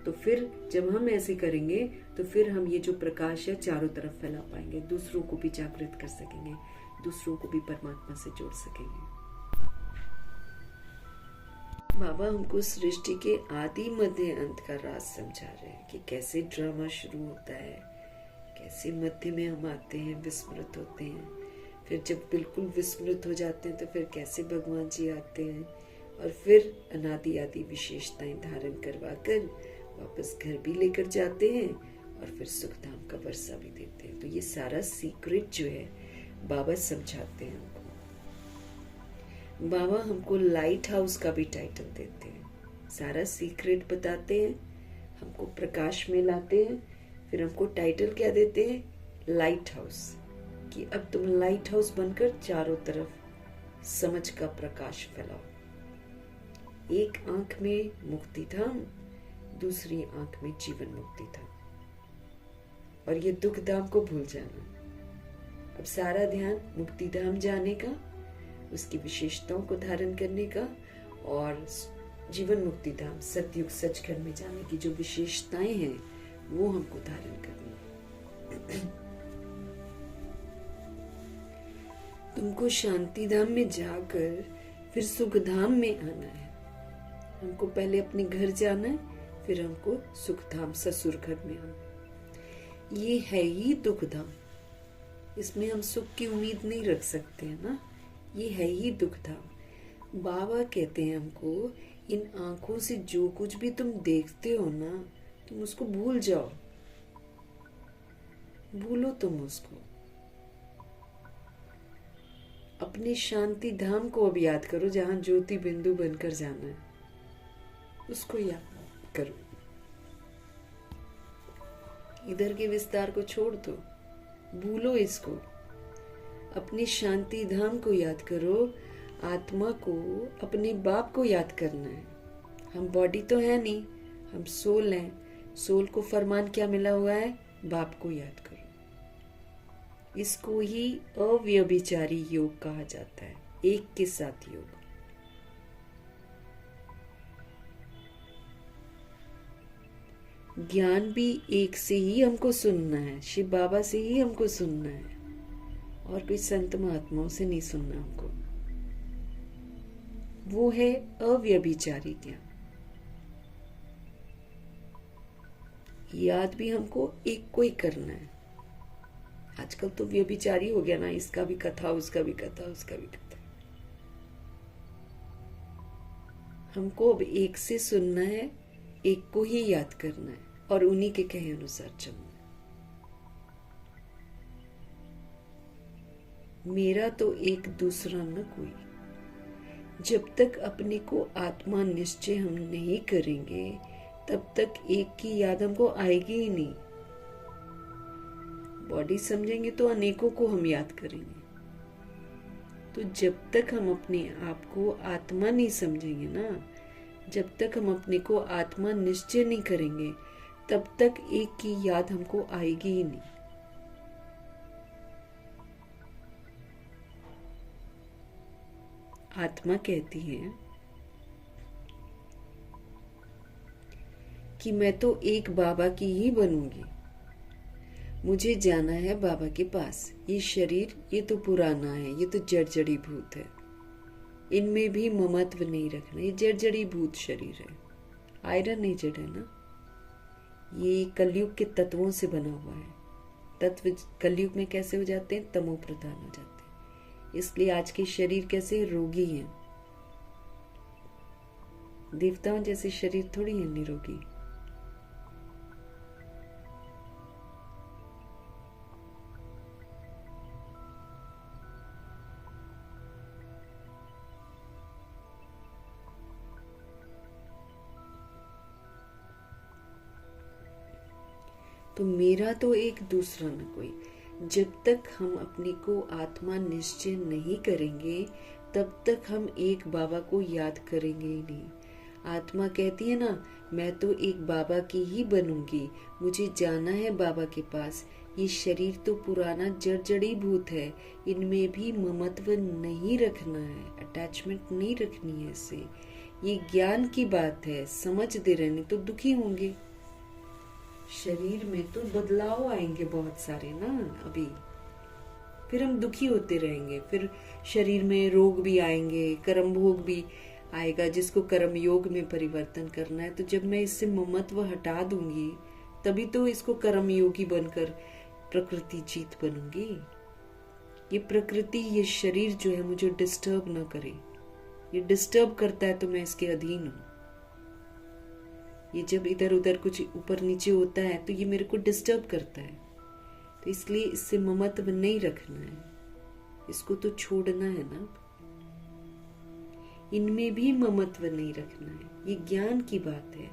तो फिर जब हम ऐसे करेंगे तो फिर हम ये जो प्रकाश है चारों तरफ फैला पाएंगे, दूसरों को भी जागृत कर सकेंगे, दूसरों को भी परमात्मा से जोड़ सकेंगे। बाबा हमको सृष्टि के आदि मध्य अंत का राज समझा रहे हैं कि कैसे ड्रामा शुरू होता है, कैसे मध्य में हम आते हैं, विस्मृत होते हैं, फिर जब बिल्कुल विस्मृत हो जाते हैं तो फिर कैसे भगवान जी आते हैं और फिर अनादि आदि विशेषताएं धारण करवा कर वापस घर भी लेकर जाते हैं और फिर सुखधाम का वर्षा भी देते हैं। तो ये सारा सीक्रेट जो है बाबा समझाते हैं हमको। बाबा हमको लाइट हाउस का भी टाइटल देते हैं, सारा सीक्रेट बताते हैं, हमको प्रकाश में लाते हैं, फिर हमको टाइटल क्या देते हैं, लाइट हाउस, कि अब तुम लाइट हाउस बनकर चारों तरफ समझ का प्रकाश फैलाओ। एक आंख में मुक्ति धाम, दूसरी आंख में जीवन मुक्ति धाम, और ये दुख धाम को भूल जाना। अब सारा ध्यान मुक्ति धाम जाने का, उसकी विशेषताओं को धारण करने का, और जीवन मुक्ति धाम सतयुग सचखंड में जाने की जो विशेषताएं हैं वो हमको धारण करनी है। तुमको शांति धाम में जाकर फिर सुख धाम में आना है। हमको पहले अपने घर जाना है, फिर हमको सुख धाम ससुर घर में आना। ये है ही दुख धाम, इसमें हम सुख की उम्मीद नहीं रख सकते हैं ना, ये है ही दुख धाम। बाबा कहते हैं हमको, इन आंखों से जो कुछ भी तुम देखते हो ना, तुम उसको भूल जाओ, भूलो तुम उसको। अपने शांति धाम को अब याद करो, जहां ज्योति बिंदु बनकर जाना है, उसको याद करो। इधर के विस्तार को छोड़ दो, भूलो इसको। अपने शांति धाम को याद करो, आत्मा को, अपने बाप को याद करना है। हम बॉडी तो है नहीं, हम सोल हैं। सोल को फरमान क्या मिला हुआ है, बाप को याद करो। इसको ही अव्यभिचारी योग कहा जाता है, एक के साथ योग। ज्ञान भी एक से ही हमको सुनना है, शिव बाबा से ही हमको सुनना है, और कोई संत महात्माओं से नहीं सुनना हमको। वो है अव्यभिचारी ज्ञान। याद भी हमको एक को ही करना है। आजकल तो व्यभिचारी हो गया ना, इसका भी कथा, उसका भी कथा, उसका भी कथा। हमको अब एक से सुनना है, एक को ही याद करना है, और उन्हीं के कहे अनुसार चलना है। मेरा तो एक दूसरा न कोई। जब तक अपने को आत्मा निश्चय हम नहीं करेंगे, तब तक एक की याद हमको आएगी ही नहीं। बॉडी समझेंगे तो अनेकों को हम याद करेंगे। तो जब तक हम अपने आप को आत्मा नहीं समझेंगे ना, जब तक हम अपने को आत्मा निश्चय नहीं करेंगे, तब तक एक की याद हमको आएगी ही नहीं। आत्मा कहती है कि मैं तो एक बाबा की ही बनूंगी, मुझे जाना है बाबा के पास। ये शरीर, ये तो पुराना है, ये तो जड़ी भूत है, इनमें भी ममत्व नहीं रखना। ये जड़ी भूत शरीर है, आयरन एजेड है ना, ये कलयुग के तत्वों से बना हुआ है। तत्व कलयुग में कैसे हो जाते हैं, तमो प्रधान हो जाते हैं। इसलिए आज के शरीर कैसे रोगी हैं। देवताओं जैसे शरीर थोड़ी है निरोगी। तो मेरा तो एक दूसरा न कोई। जब तक हम अपने को आत्मा निश्चय नहीं करेंगे, तब तक हम एक बाबा को याद करेंगे ही नहीं। आत्मा कहती है ना, मैं तो एक बाबा की ही बनूंगी, मुझे जाना है बाबा के पास। ये शरीर तो पुराना जड़ी भूत है, इनमें भी ममत्व नहीं रखना है, अटैचमेंट नहीं रखनी है इससे। ये ज्ञान की बात है, समझ दे रहे, नहीं तो दुखी होंगे। शरीर में तो बदलाव आएंगे बहुत सारे ना अभी, फिर हम दुखी होते रहेंगे, फिर शरीर में रोग भी आएंगे, कर्म भोग भी। आएगा जिसको कर्म योग में परिवर्तन करना है। तो जब मैं इससे ममत्व हटा दूंगी तभी तो इसको कर्म योगी बनकर प्रकृति जीत बनूंगी। ये प्रकृति, ये शरीर जो है मुझे डिस्टर्ब ना करे। ये डिस्टर्ब करता है तो मैं इसके अधीन हूं। ये जब इधर उधर कुछ ऊपर नीचे होता है तो ये मेरे को डिस्टर्ब करता है। तो इसलिए इससे ममत्व नहीं रखना है, इसको तो छोड़ना है ना। इनमें भी ममत्व नहीं रखना है। ये ज्ञान की बात है।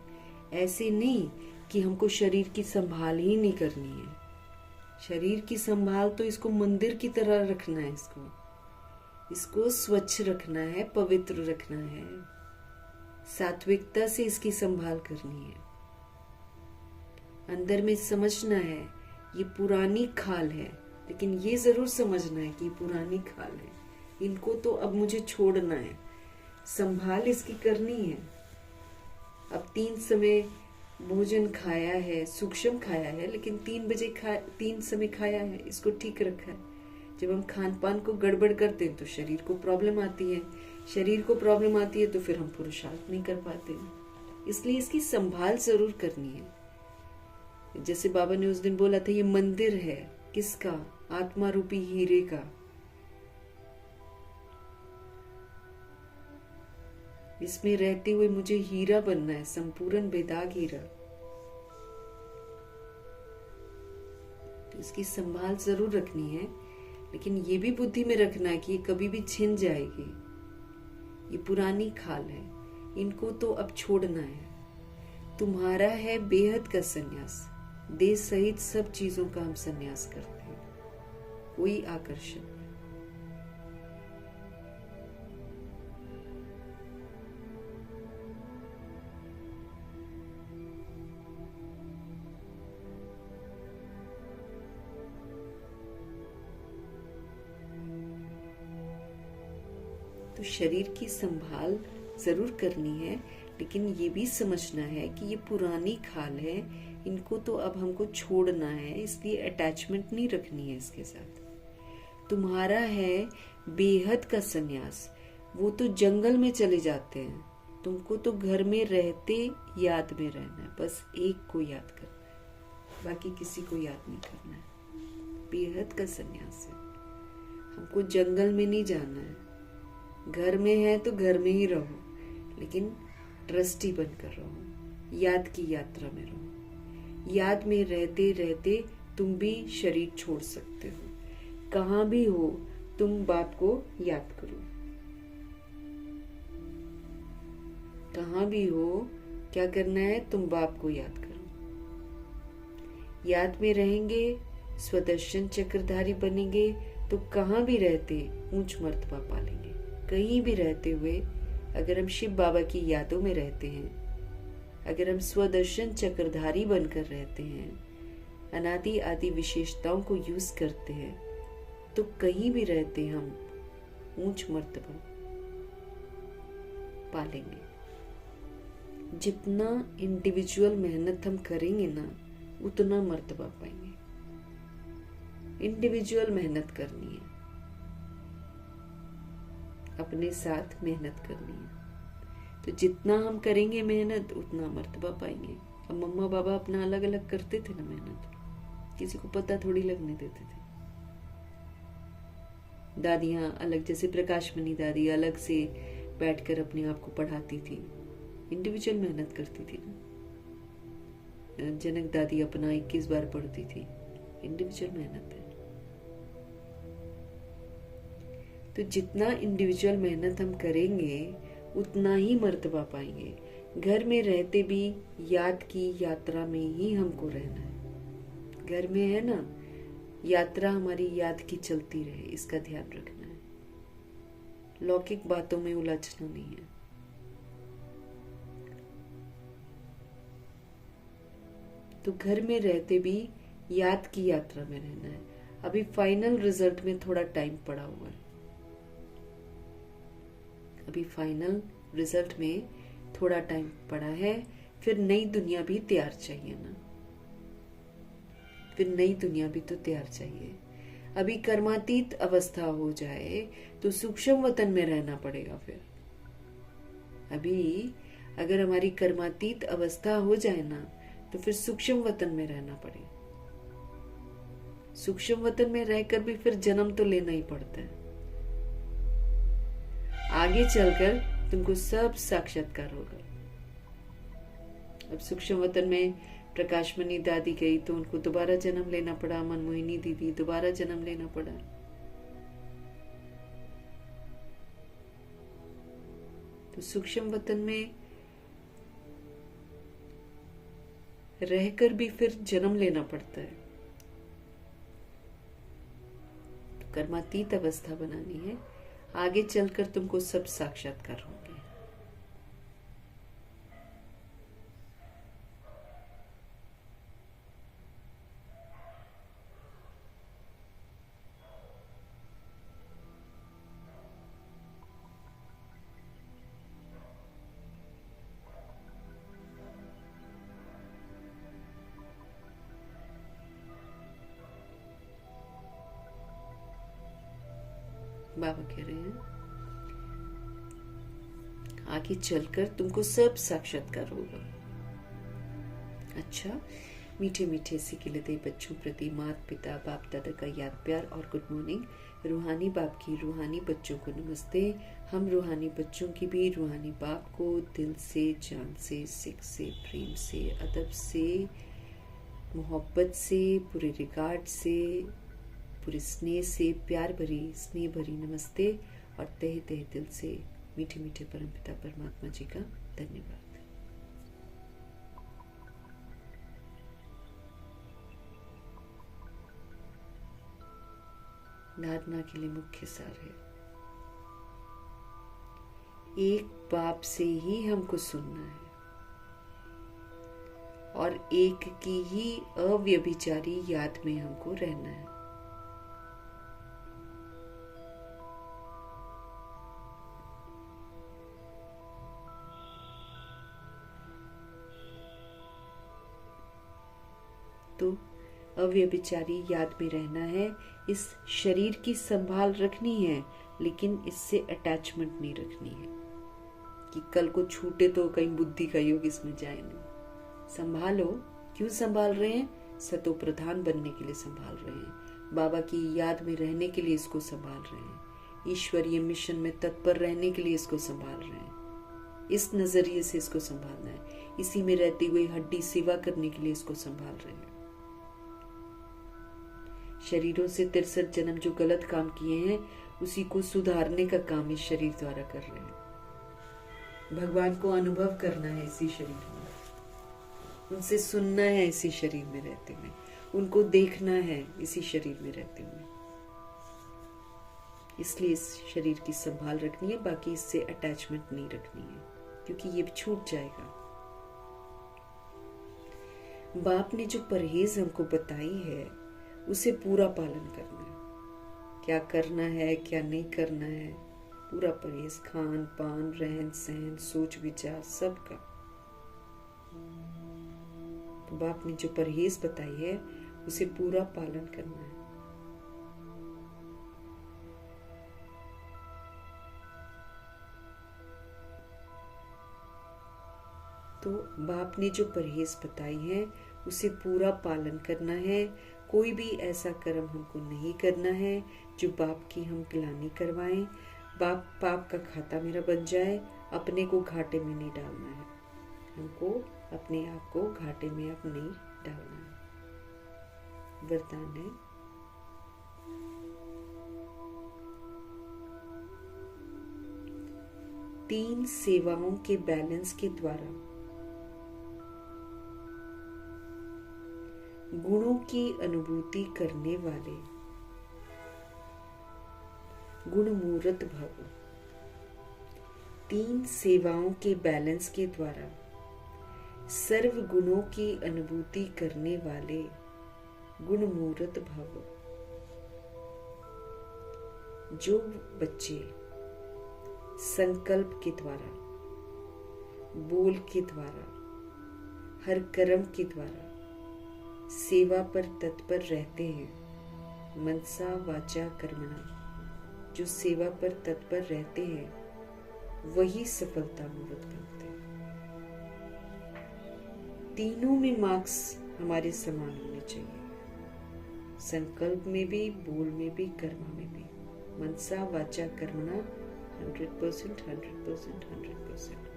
ऐसे नहीं कि हमको शरीर की संभाल ही नहीं करनी है। शरीर की संभाल तो इसको मंदिर की तरह रखना है। इसको स्वच्छ रखना है, पवित्र रखना है, सात्विकता से इसकी संभाल करनी है। अंदर में समझना है ये पुरानी खाल है, लेकिन ये जरूर समझना है कि ये पुरानी खाल है। इनको तो अब मुझे छोड़ना है, संभाल इसकी करनी है। अब 3 समय भोजन खाया है, सूक्ष्म खाया है, लेकिन 3 समय खाया है, इसको ठीक रखा है। जब हम खान पान को गड़बड़ करते हैं तो शरीर को प्रॉब्लम आती है। शरीर को प्रॉब्लम आती है तो फिर हम पुरुषार्थ नहीं कर पाते हैं। इसलिए इसकी संभाल जरूर करनी है। जैसे बाबा ने उस दिन बोला था, ये मंदिर है किसका? आत्मा रूपी हीरे का। इसमें रहते हुए मुझे हीरा बनना है, संपूर्ण बेदाग हीरा। तो इसकी संभाल जरूर रखनी है, लेकिन ये भी बुद्धि में रखना है कि ये कभी भी छिन जाएगी। ये पुरानी खाल है, इनको तो अब छोड़ना है। तुम्हारा है बेहद का संन्यास। देह सहित सब चीजों का हम संन्यास करते हैं, कोई आकर्षण नहीं। तो शरीर की संभाल जरूर करनी है, लेकिन ये भी समझना है कि ये पुरानी खाल है, इनको तो अब हमको छोड़ना है। इसलिए अटैचमेंट नहीं रखनी है इसके साथ। तुम्हारा है बेहद का संन्यास। वो तो जंगल में चले जाते हैं, तुमको तो घर में रहते याद में रहना है। बस एक को याद करना है, बाकी किसी को याद नहीं करना है। बेहद का संन्यास है। हमको जंगल में नहीं जाना है। घर में है तो घर में ही रहो, लेकिन ट्रस्टी बनकर रहो, याद की यात्रा में रहो। याद में रहते रहते तुम भी शरीर छोड़ सकते हो। कहाँ भी हो तुम बाप को याद करो। कहाँ भी हो क्या करना है? तुम बाप को याद करो। याद में रहेंगे, स्वदर्शन चक्रधारी बनेंगे, तो कहाँ भी रहते ऊंच मर्तबा पालेंगे। कहीं भी रहते हुए अगर हम शिव बाबा की यादों में रहते हैं, अगर हम स्वदर्शन चक्रधारी बनकर रहते हैं, अनादि आदि विशेषताओं को यूज करते हैं, तो कहीं भी रहते हम ऊंच मर्तबा पालेंगे। जितना इंडिविजुअल मेहनत हम करेंगे ना, उतना मर्तबा पाएंगे। इंडिविजुअल मेहनत करनी है, अपने साथ मेहनत करनी है। तो जितना हम करेंगे मेहनत, उतना मर्तबा पाएंगे। अब मम्मा बाबा अपना अलग अलग करते थे ना मेहनत, किसी को पता थोड़ी लगने देते थे। दादियां अलग, जैसे प्रकाश मणि दादी अलग से बैठकर अपने आप को पढ़ाती थी, इंडिविजुअल मेहनत करती थी ना। जनक दादी अपना 21 बार पढ़ती थी, इंडिविजुअल मेहनत है। तो जितना इंडिविजुअल मेहनत हम करेंगे उतना ही मर्तबा पाएंगे। घर में रहते भी याद की यात्रा में ही हमको रहना है। घर में है ना, यात्रा हमारी याद की चलती रहे, इसका ध्यान रखना है। लौकिक बातों में उलझना नहीं है। तो घर में रहते भी याद की यात्रा में रहना है। अभी फाइनल रिजल्ट में थोड़ा टाइम पड़ा हुआ है। अभी फाइनल रिजल्ट में थोड़ा टाइम पड़ा है, फिर नई दुनिया भी तैयार चाहिए ना। फिर नई दुनिया भी तो तैयार चाहिए। अभी कर्मातीत अवस्था हो जाए तो सूक्ष्म वतन में रहना पड़ेगा। फिर अभी अगर हमारी कर्मातीत अवस्था हो जाए ना, तो फिर सूक्ष्म वतन में रहना पड़े। सूक्ष्म वतन में रहकर भी फिर जन्म तो लेना ही पड़ता है। आगे चलकर तुमको सब साक्षात्कार होगा। अब सूक्ष्म वतन में प्रकाशमणि दादी गई तो उनको दोबारा जन्म लेना पड़ा, मनमोहिनी दीदी दोबारा जन्म लेना पड़ा। तो सूक्ष्म वतन में रहकर भी फिर जन्म लेना पड़ता है। तो कर्मातीत अवस्था बनानी है, आगे चलकर तुमको सब साक्षात्कार होंगे। बाबा कह रहे हैं आगे चलकर तुमको सब साक्षात्कार होगा। अच्छा, मीठे मीठे सिकिलते बच्चों प्रति माता पिता बाप दादा का याद प्यार और गुड मॉर्निंग। रूहानी बाप की रूहानी बच्चों को नमस्ते। हम रूहानी बच्चों की भी रूहानी बाप को दिल से, जान से, सिख से, प्रेम से, अदब से, मोहब्बत से, पूरे रिगार्ड से, पूरे स्नेह से, प्यार भरी स्नेह भरी नमस्ते और तहे तहे दिल से मीठे मीठे परमपिता परमात्मा जी का धन्यवाद। धारणा के लिए मुख्य सार है, एक बाप से ही हमको सुनना है और एक की ही अव्यभिचारी याद में हमको रहना है। तो अव्यभिचारी याद में रहना है, इस शरीर की संभाल रखनी है, लेकिन इससे अटैचमेंट नहीं रखनी है कि कल को छूटे तो कहीं बुद्धि का योग इसमें जाए नहीं। संभालो, क्यों संभाल रहे हैं? सतो प्रधान बनने के लिए संभाल रहे हैं, बाबा की याद में रहने के लिए इसको संभाल रहे हैं, ईश्वरीय मिशन में तत्पर रहने के लिए इसको संभाल रहे हैं। इस नजरिए से इसको संभालना है, इसी में रहते हुए हड्डी सेवा करने के लिए इसको संभाल रहे हैं। शरीरों से 63 जन्म जो गलत काम किए हैं, उसी को सुधारने का काम इस शरीर द्वारा कर रहे हैं। भगवान को अनुभव करना है इसी शरीर में, उनसे सुनना है इसी शरीर में रहते हुए, उनको देखना है इसी शरीर में रहते हुए। इसलिए इस शरीर की संभाल रखनी है, बाकी इससे अटैचमेंट नहीं रखनी है, क्योंकि ये छूट जाएगा। बाप ने जो परहेज हमको बताई है उसे पूरा पालन करना है। क्या करना है क्या नहीं करना है, पूरा परहेज, खान पान, रहन सहन, सोच विचार, सबका। तो बाप ने जो परहेज बताई है उसे पूरा पालन करना है। तो बाप ने जो परहेज बताई है उसे पूरा पालन करना है। कोई भी ऐसा कर्म हमको नहीं करना है जो बाप की हम ग्लानि करवाएं, पाप का खाता मेरा बन जाए। अपने को घाटे में नहीं डालना है, हमको अपने आप को घाटे में अब नहीं डालना है। वरदान है, तीन सेवाओं के बैलेंस के द्वारा गुणों की अनुभूति करने वाले गुणमूर्त भव। तीन सेवाओं के बैलेंस के द्वारा सर्व गुणों की अनुभूति करने वाले गुणमूर्त भव। जो बच्चे संकल्प के द्वारा, बोल के द्वारा, हर कर्म के द्वारा सेवा पर तत्पर रहते हैं, मनसा वाचा कर्मणा, जो सेवा पर तत्पर रहते हैं, वही सफलता मूर्त बनते हैं। तीनों में मार्क्स हमारे समान होने चाहिए, संकल्प में भी, बोल में भी, कर्म में भी। मनसा वाचा कर्मणा 100%, 100%, 100%।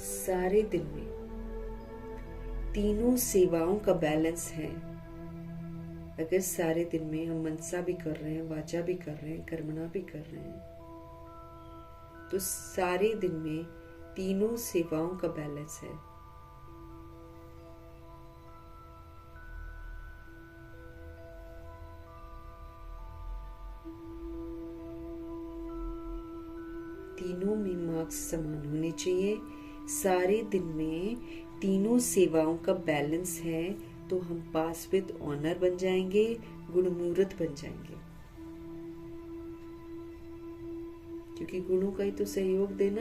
सारे दिन में तीनों सेवाओं का बैलेंस है। अगर सारे दिन में हम मनसा भी कर रहे हैं, वाचा भी कर रहे हैं, कर्मणा भी कर रहे हैं, तो सारे दिन में तीनों सेवाओं का बैलेंस है। तीनों में मार्क्स समान होने चाहिए। सारे दिन में तीनों सेवाओं का बैलेंस है, तो हम पास विद ऑनर बन जाएंगे, गुणमूर्त बन जाएंगे। क्योंकि गुणों का ही तो सहयोग देना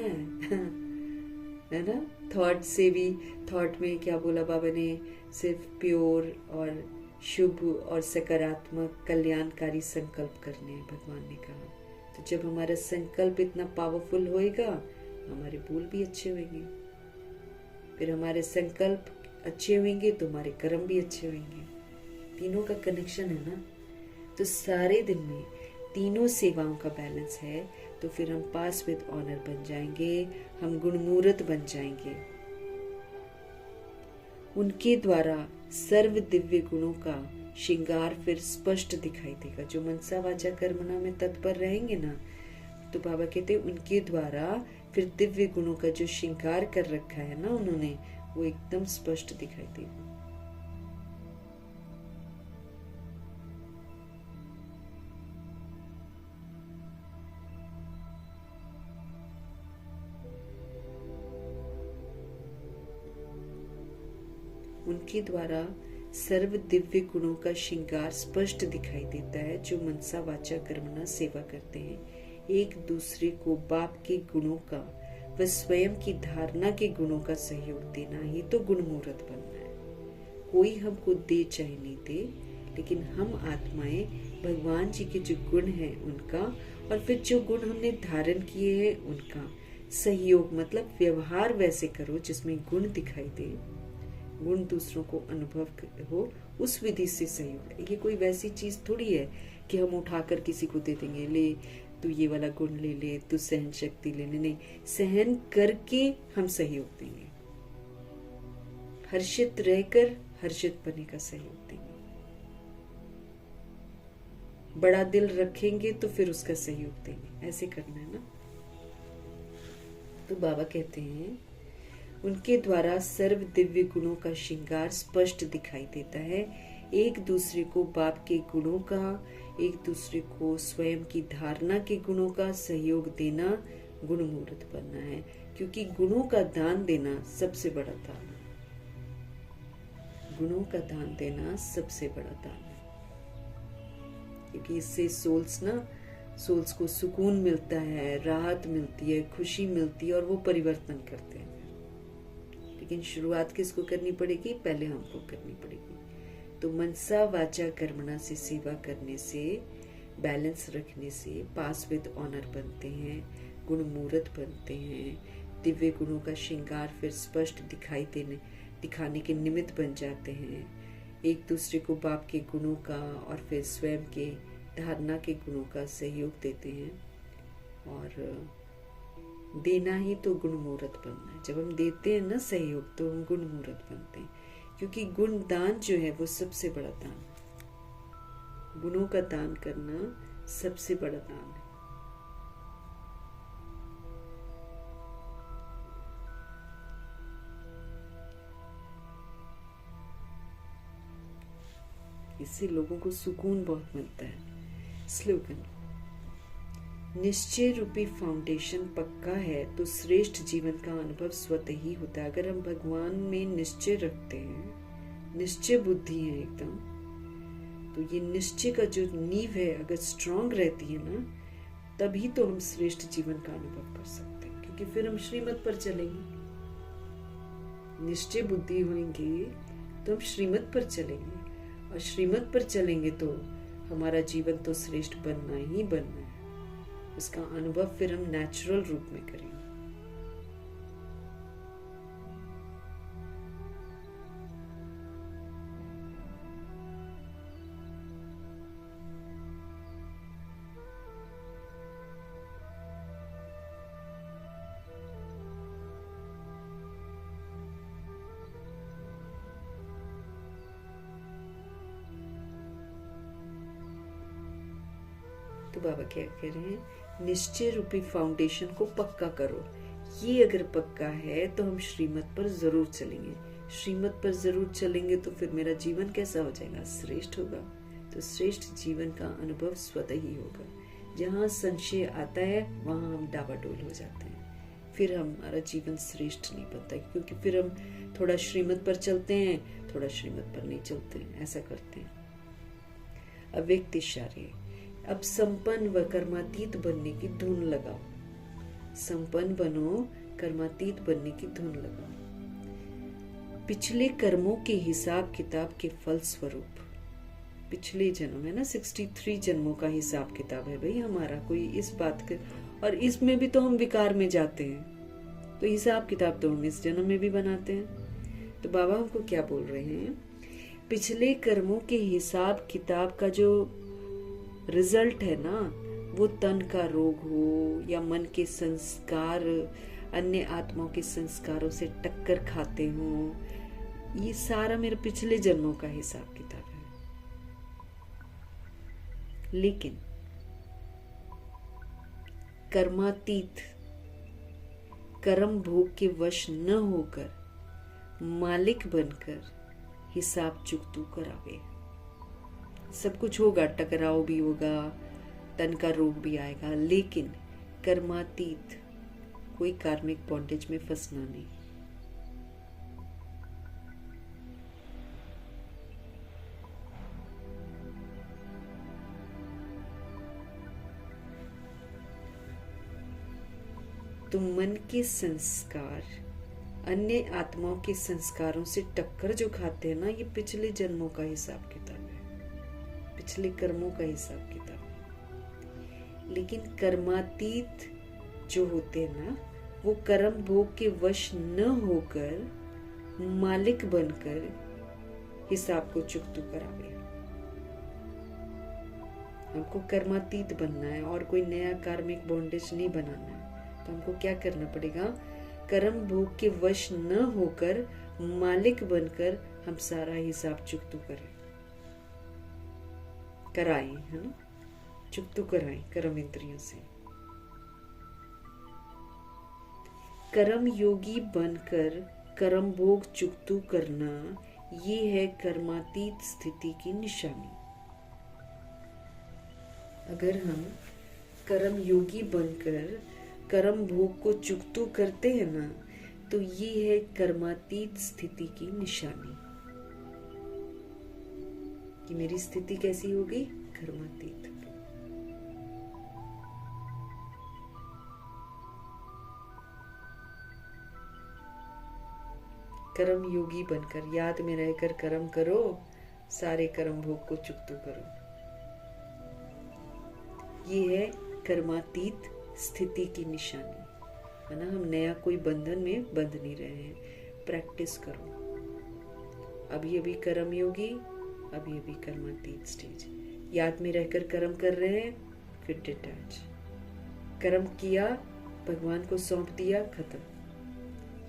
है ना। थॉट से भी, थॉट में क्या बोला बाबा ने, सिर्फ प्योर और शुभ और सकारात्मक कल्याणकारी संकल्प करने हैं, भगवान ने कहा। तो जब हमारा संकल्प इतना पावरफुल होएगा, हमारे बोल भी अच्छे होंगे, फिर हमारे संकल्प अच्छे होंगे तो हमारे कर्म भी अच्छे होंगे। तीनों का कनेक्शन है ना। तो सारे दिन में तीनों सेवाओं का बैलेंस है, तो फिर हम पास विद ऑनर बन जाएंगे, हम गुणमूर्त बन जाएंगे। उनके द्वारा सर्व दिव्य गुणों का श्रृंगार फिर स्पष्ट दिखाई देगा। जो मनसा वाचा कर्मणा में तत्पर रहेंगे ना, तो बाबा कहते हैं उनके द्वारा फिर दिव्य गुणों का जो श्रृंगार कर रखा है ना उन्होंने, वो एकदम स्पष्ट दिखाई देगा। उनके द्वारा सर्व दिव्य गुणों का श्रृंगार स्पष्ट दिखाई देता है। जो मनसा वाचा कर्मणा सेवा करते हैं, एक दूसरे को बाप के गुणों का व स्वयं की धारणा के गुणों का सहयोग देना ही तो गुणमूर्त बनना है। कोई हमको दे चाहे नहीं दे, लेकिन हम आत्माएं भगवान जी के जो गुण हैं उनका, और फिर जो गुण हमने धारण किए हैं उनका सहयोग, मतलब व्यवहार वैसे करो जिसमें गुण दिखाई दे, गुण दूसरों को अनुभव हो, उस विधि से सहयोग। ये कोई वैसी चीज थोड़ी है कि हम उठाकर किसी को दे देंगे, ले तू ये वाला गुण ले ले, तू सहन शक्ति ले ले। नहीं, सहन करके हम सहयोग देंगे, हर्षित रहकर हर्षित बने का सहयोग देंगे। बड़ा दिल रखेंगे तो फिर उसका सहयोग देंगे, ऐसे करना है ना। तो बाबा कहते हैं उनके द्वारा सर्व दिव्य गुणों का श्रृंगार स्पष्ट दिखाई देता है। एक दूसरे को बाप के गुणों का, एक दूसरे को स्वयं की धारणा के गुणों का सहयोग देना गुणमूर्त बनना है। क्योंकि गुणों का दान देना सबसे बड़ा दान है। गुणों का दान देना सबसे बड़ा दान है, क्योंकि इससे सोल्स को सुकून मिलता है, राहत मिलती है, खुशी मिलती है, और वो परिवर्तन करते हैं। लेकिन शुरुआत किसको करनी पड़ेगी? पहले हमको करनी पड़ेगी। तो मनसा वाचा कर्मणा से सेवा करने से, बैलेंस रखने से पास विद ऑनर बनते हैं, गुणमूर्त बनते हैं, दिव्य गुणों का श्रृंगार फिर स्पष्ट दिखाने के निमित्त बन जाते हैं। एक दूसरे को बाप के गुणों का और फिर स्वयं के धारणा के गुणों का सहयोग देते हैं, और देना ही तो गुणमूर्त बनना है। जब हम देते हैं ना सहयोग, तो हम गुणमूर्त बनते हैं। क्योंकि गुण दान जो है वो सबसे बड़ा दान है। गुणों का दान करना सबसे बड़ा दान है। इससे लोगों को सुकून बहुत मिलता है। स्लोगन: निश्चय रूपी फाउंडेशन पक्का है तो श्रेष्ठ जीवन का अनुभव स्वतः ही होता है। अगर हम भगवान में निश्चय रखते हैं, निश्चय बुद्धि है एकदम, तो ये निश्चय का जो नींव है अगर स्ट्रांग रहती है ना, तभी तो हम श्रेष्ठ जीवन का अनुभव कर सकते हैं। क्योंकि फिर हम श्रीमत पर चलेंगे। निश्चय बुद्धि होंगी तो हम श्रीमत पर चलेंगे, और श्रीमत पर चलेंगे तो हमारा जीवन तो श्रेष्ठ बनना ही बनना है। उसका अनुभव फिर हम नेचुरल रूप में करेंगे। तो बाबा क्या कह रहे हैं, निश्चय रूपी फाउंडेशन को पक्का करो। ये अगर पक्का है तो हम श्रीमत पर जरूर चलेंगे। श्रीमत पर जरूर चलेंगे तो फिर मेरा जीवन कैसा हो जाएगा, श्रेष्ठ होगा। तो श्रेष्ठ जीवन का अनुभव स्वतः ही होगा। जहाँ संशय आता है वहां हम डावाडोल हो जाते हैं, फिर हमारा जीवन श्रेष्ठ नहीं बनता, क्योंकि फिर हम थोड़ा श्रीमत पर चलते हैं, थोड़ा श्रीमत पर नहीं चलते हैं, ऐसा करते हैं। अव्यक्त इशारे, अब संपन्न व कर्मातीत बनने की धुन लगाओ। संपन्न बनो, कर्मातीत बनने की धुन लगाओ। पिछले कर्मों के हिसाब किताब के फल स्वरूप, पिछले जन्म है ना, 63 जन्मों का हिसाब किताब है भाई हमारा, कोई इस बात के, और इसमें भी तो हम विकार में जाते हैं, तो हिसाब किताब तो हम इस जन्म में भी बनाते हैं। तो बाबा हमको क्या बोल रहे हैं, पिछले कर्मों के हिसाब किताब का जो रिजल्ट है ना, वो तन का रोग हो या मन के संस्कार अन्य आत्माओं के संस्कारों से टक्कर खाते हो, ये सारा मेरे पिछले जन्मों का हिसाब किताब है। लेकिन कर्मातीत, कर्म भोग के वश न होकर मालिक बनकर हिसाब चुकतू करावे। सब कुछ होगा, टकराव भी होगा, तन का रोग भी आएगा, लेकिन कर्मातीत, कोई कार्मिक बॉन्डेज में फंसना नहीं। तो मन के संस्कार अन्य आत्माओं के संस्कारों से टक्कर जो खाते हैं ना, ये पिछले जन्मों का हिसाब किताब है, पिछले कर्मों का हिसाब किताब है। लेकिन कर्मातीत जो होते हैं ना, वो कर्म भोग के वश न होकर मालिक बनकर हिसाब को चुकतू करावे। हमको कर्मातीत बनना है और कोई नया कार्मिक बॉन्डेज नहीं बनाना है। तो हमको क्या करना पड़ेगा, कर्म भोग के वश न होकर मालिक बनकर हम सारा हिसाब चुकतू कराएं, है ना, चुकतू कराएं कर्म इंद्रियों से। कर्म योगी बनकर कर्म भोग चुकतू करना, ये है कर्मातीत स्थिति की निशानी। अगर हम कर्म योगी बनकर कर्म भोग को चुकतू करते हैं ना, तो ये है कर्मातीत स्थिति की निशानी कि मेरी स्थिति कैसी होगी, कर्मातीत। कर्म योगी बनकर, याद में रहकर कर्म करो, सारे कर्म भोग को चुकतू करो। ये है कर्मातीत स्थिति की निशानी, है ना। हम नया कोई बंधन में बंध नहीं रहे हैं। प्रैक्टिस करो। अभी अभी कर्म योगी, अभी अभी कर्मातीत स्टेज। याद में रहकर कर्म कर रहे हैं, फिर डिटैच। कर्म किया, भगवान को सौंप दिया, खत्म।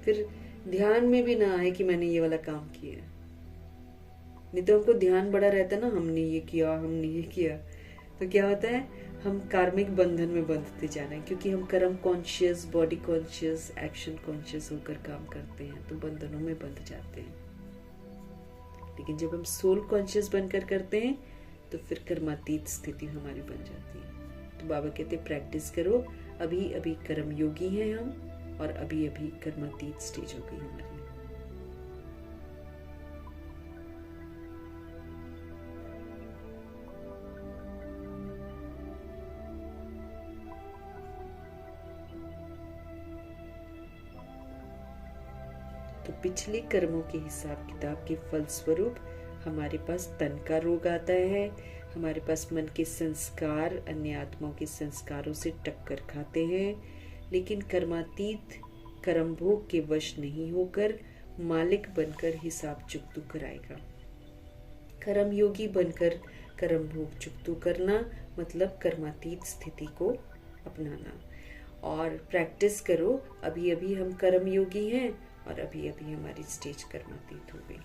फिर ध्यान में भी ना आए कि मैंने ये वाला काम किया। नहीं तो हमको ध्यान बड़ा रहता ना, हमने ये किया, हमने ये किया, तो क्या होता है, हम कार्मिक बंधन में बंधते जा रहे हैं, क्योंकि हम कर्म conscious, body conscious, action conscious होकर काम करते हैं, तो बंधनों में बंध जाते हैं। लेकिन जब हम सोल कॉन्शियस बनकर करते हैं, तो फिर कर्मातीत स्थिति हमारी बन जाती है। तो बाबा कहते प्रैक्टिस करो। अभी अभी कर्म योगी हैं हम, और अभी अभी कर्मातीत स्टेज हो गई हमारी। तो पिछले कर्मों के हिसाब किताब के फलस्वरूप हमारे पास तन का रोग आता है, हमारे पास मन के संस्कार अन्य आत्माओं के संस्कारों से टक्कर खाते हैं, लेकिन कर्मातीत कर्म भोग के वश नहीं होकर मालिक बनकर हिसाब चुकतू कराएगा। कर्म योगी बनकर कर्म भोग चुकतू करना मतलब कर्मातीत स्थिति को अपनाना। और प्रैक्टिस करो, अभी अभी हम कर्म योगी हैं और अभी अभी हमारी स्टेज कर्मातीत हो गई।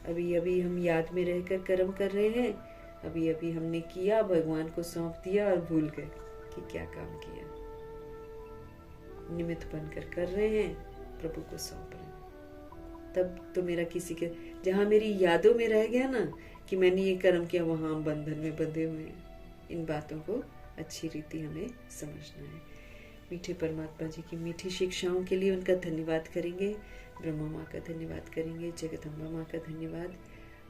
अभी अभी हम याद में रहकर कर्म कर रहे हैं, अभी अभी हमने किया, भगवान को सौंप दिया और भूल गए कि क्या काम किया। निमित्त बनकर कर रहे हैं, प्रभु को सौंप रहे हैं। तब तो मेरा किसी के, जहां मेरी यादों में रह गया ना कि मैंने ये कर्म किया, वहां हम बंधन में बंधे हुए हैं। इन बातों को अच्छी रीति हमें समझना है। मीठे परमात्मा जी की मीठी शिक्षाओं के लिए उनका धन्यवाद करेंगे। ब्रह्मा माँ का धन्यवाद करेंगे, जगदम्बा माँ का धन्यवाद,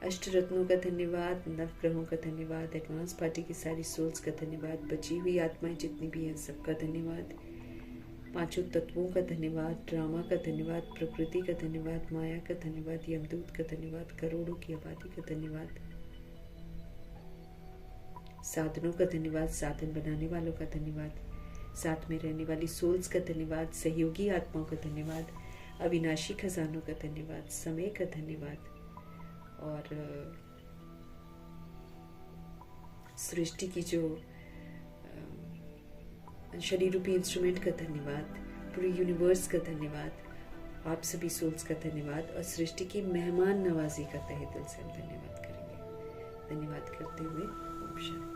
अष्ट रत्नों का धन्यवाद, नवग्रहों का धन्यवाद, एडवांस पार्टी की सारी सोल्स का धन्यवाद, बची हुई आत्माएं जितनी भी हैं सबका धन्यवाद, पांचों तत्वों का धन्यवाद, ड्रामा का धन्यवाद, प्रकृति का धन्यवाद, माया का धन्यवाद, यमदूत का धन्यवाद, करोड़ों की आबादी का धन्यवाद, साधनों का धन्यवाद, साधन बनाने वालों का धन्यवाद, साथ में रहने वाली सोल्स का धन्यवाद, सहयोगी आत्माओं का धन्यवाद, अविनाशी खजानों का धन्यवाद, समय का धन्यवाद और सृष्टि की जो शरीर रूपी इंस्ट्रूमेंट का धन्यवाद, पूरे यूनिवर्स का धन्यवाद, आप सभी सोल्स का धन्यवाद और सृष्टि की मेहमान नवाजी का तहे दिल से हम धन्यवाद करेंगे। धन्यवाद करते हुए ओम शांति।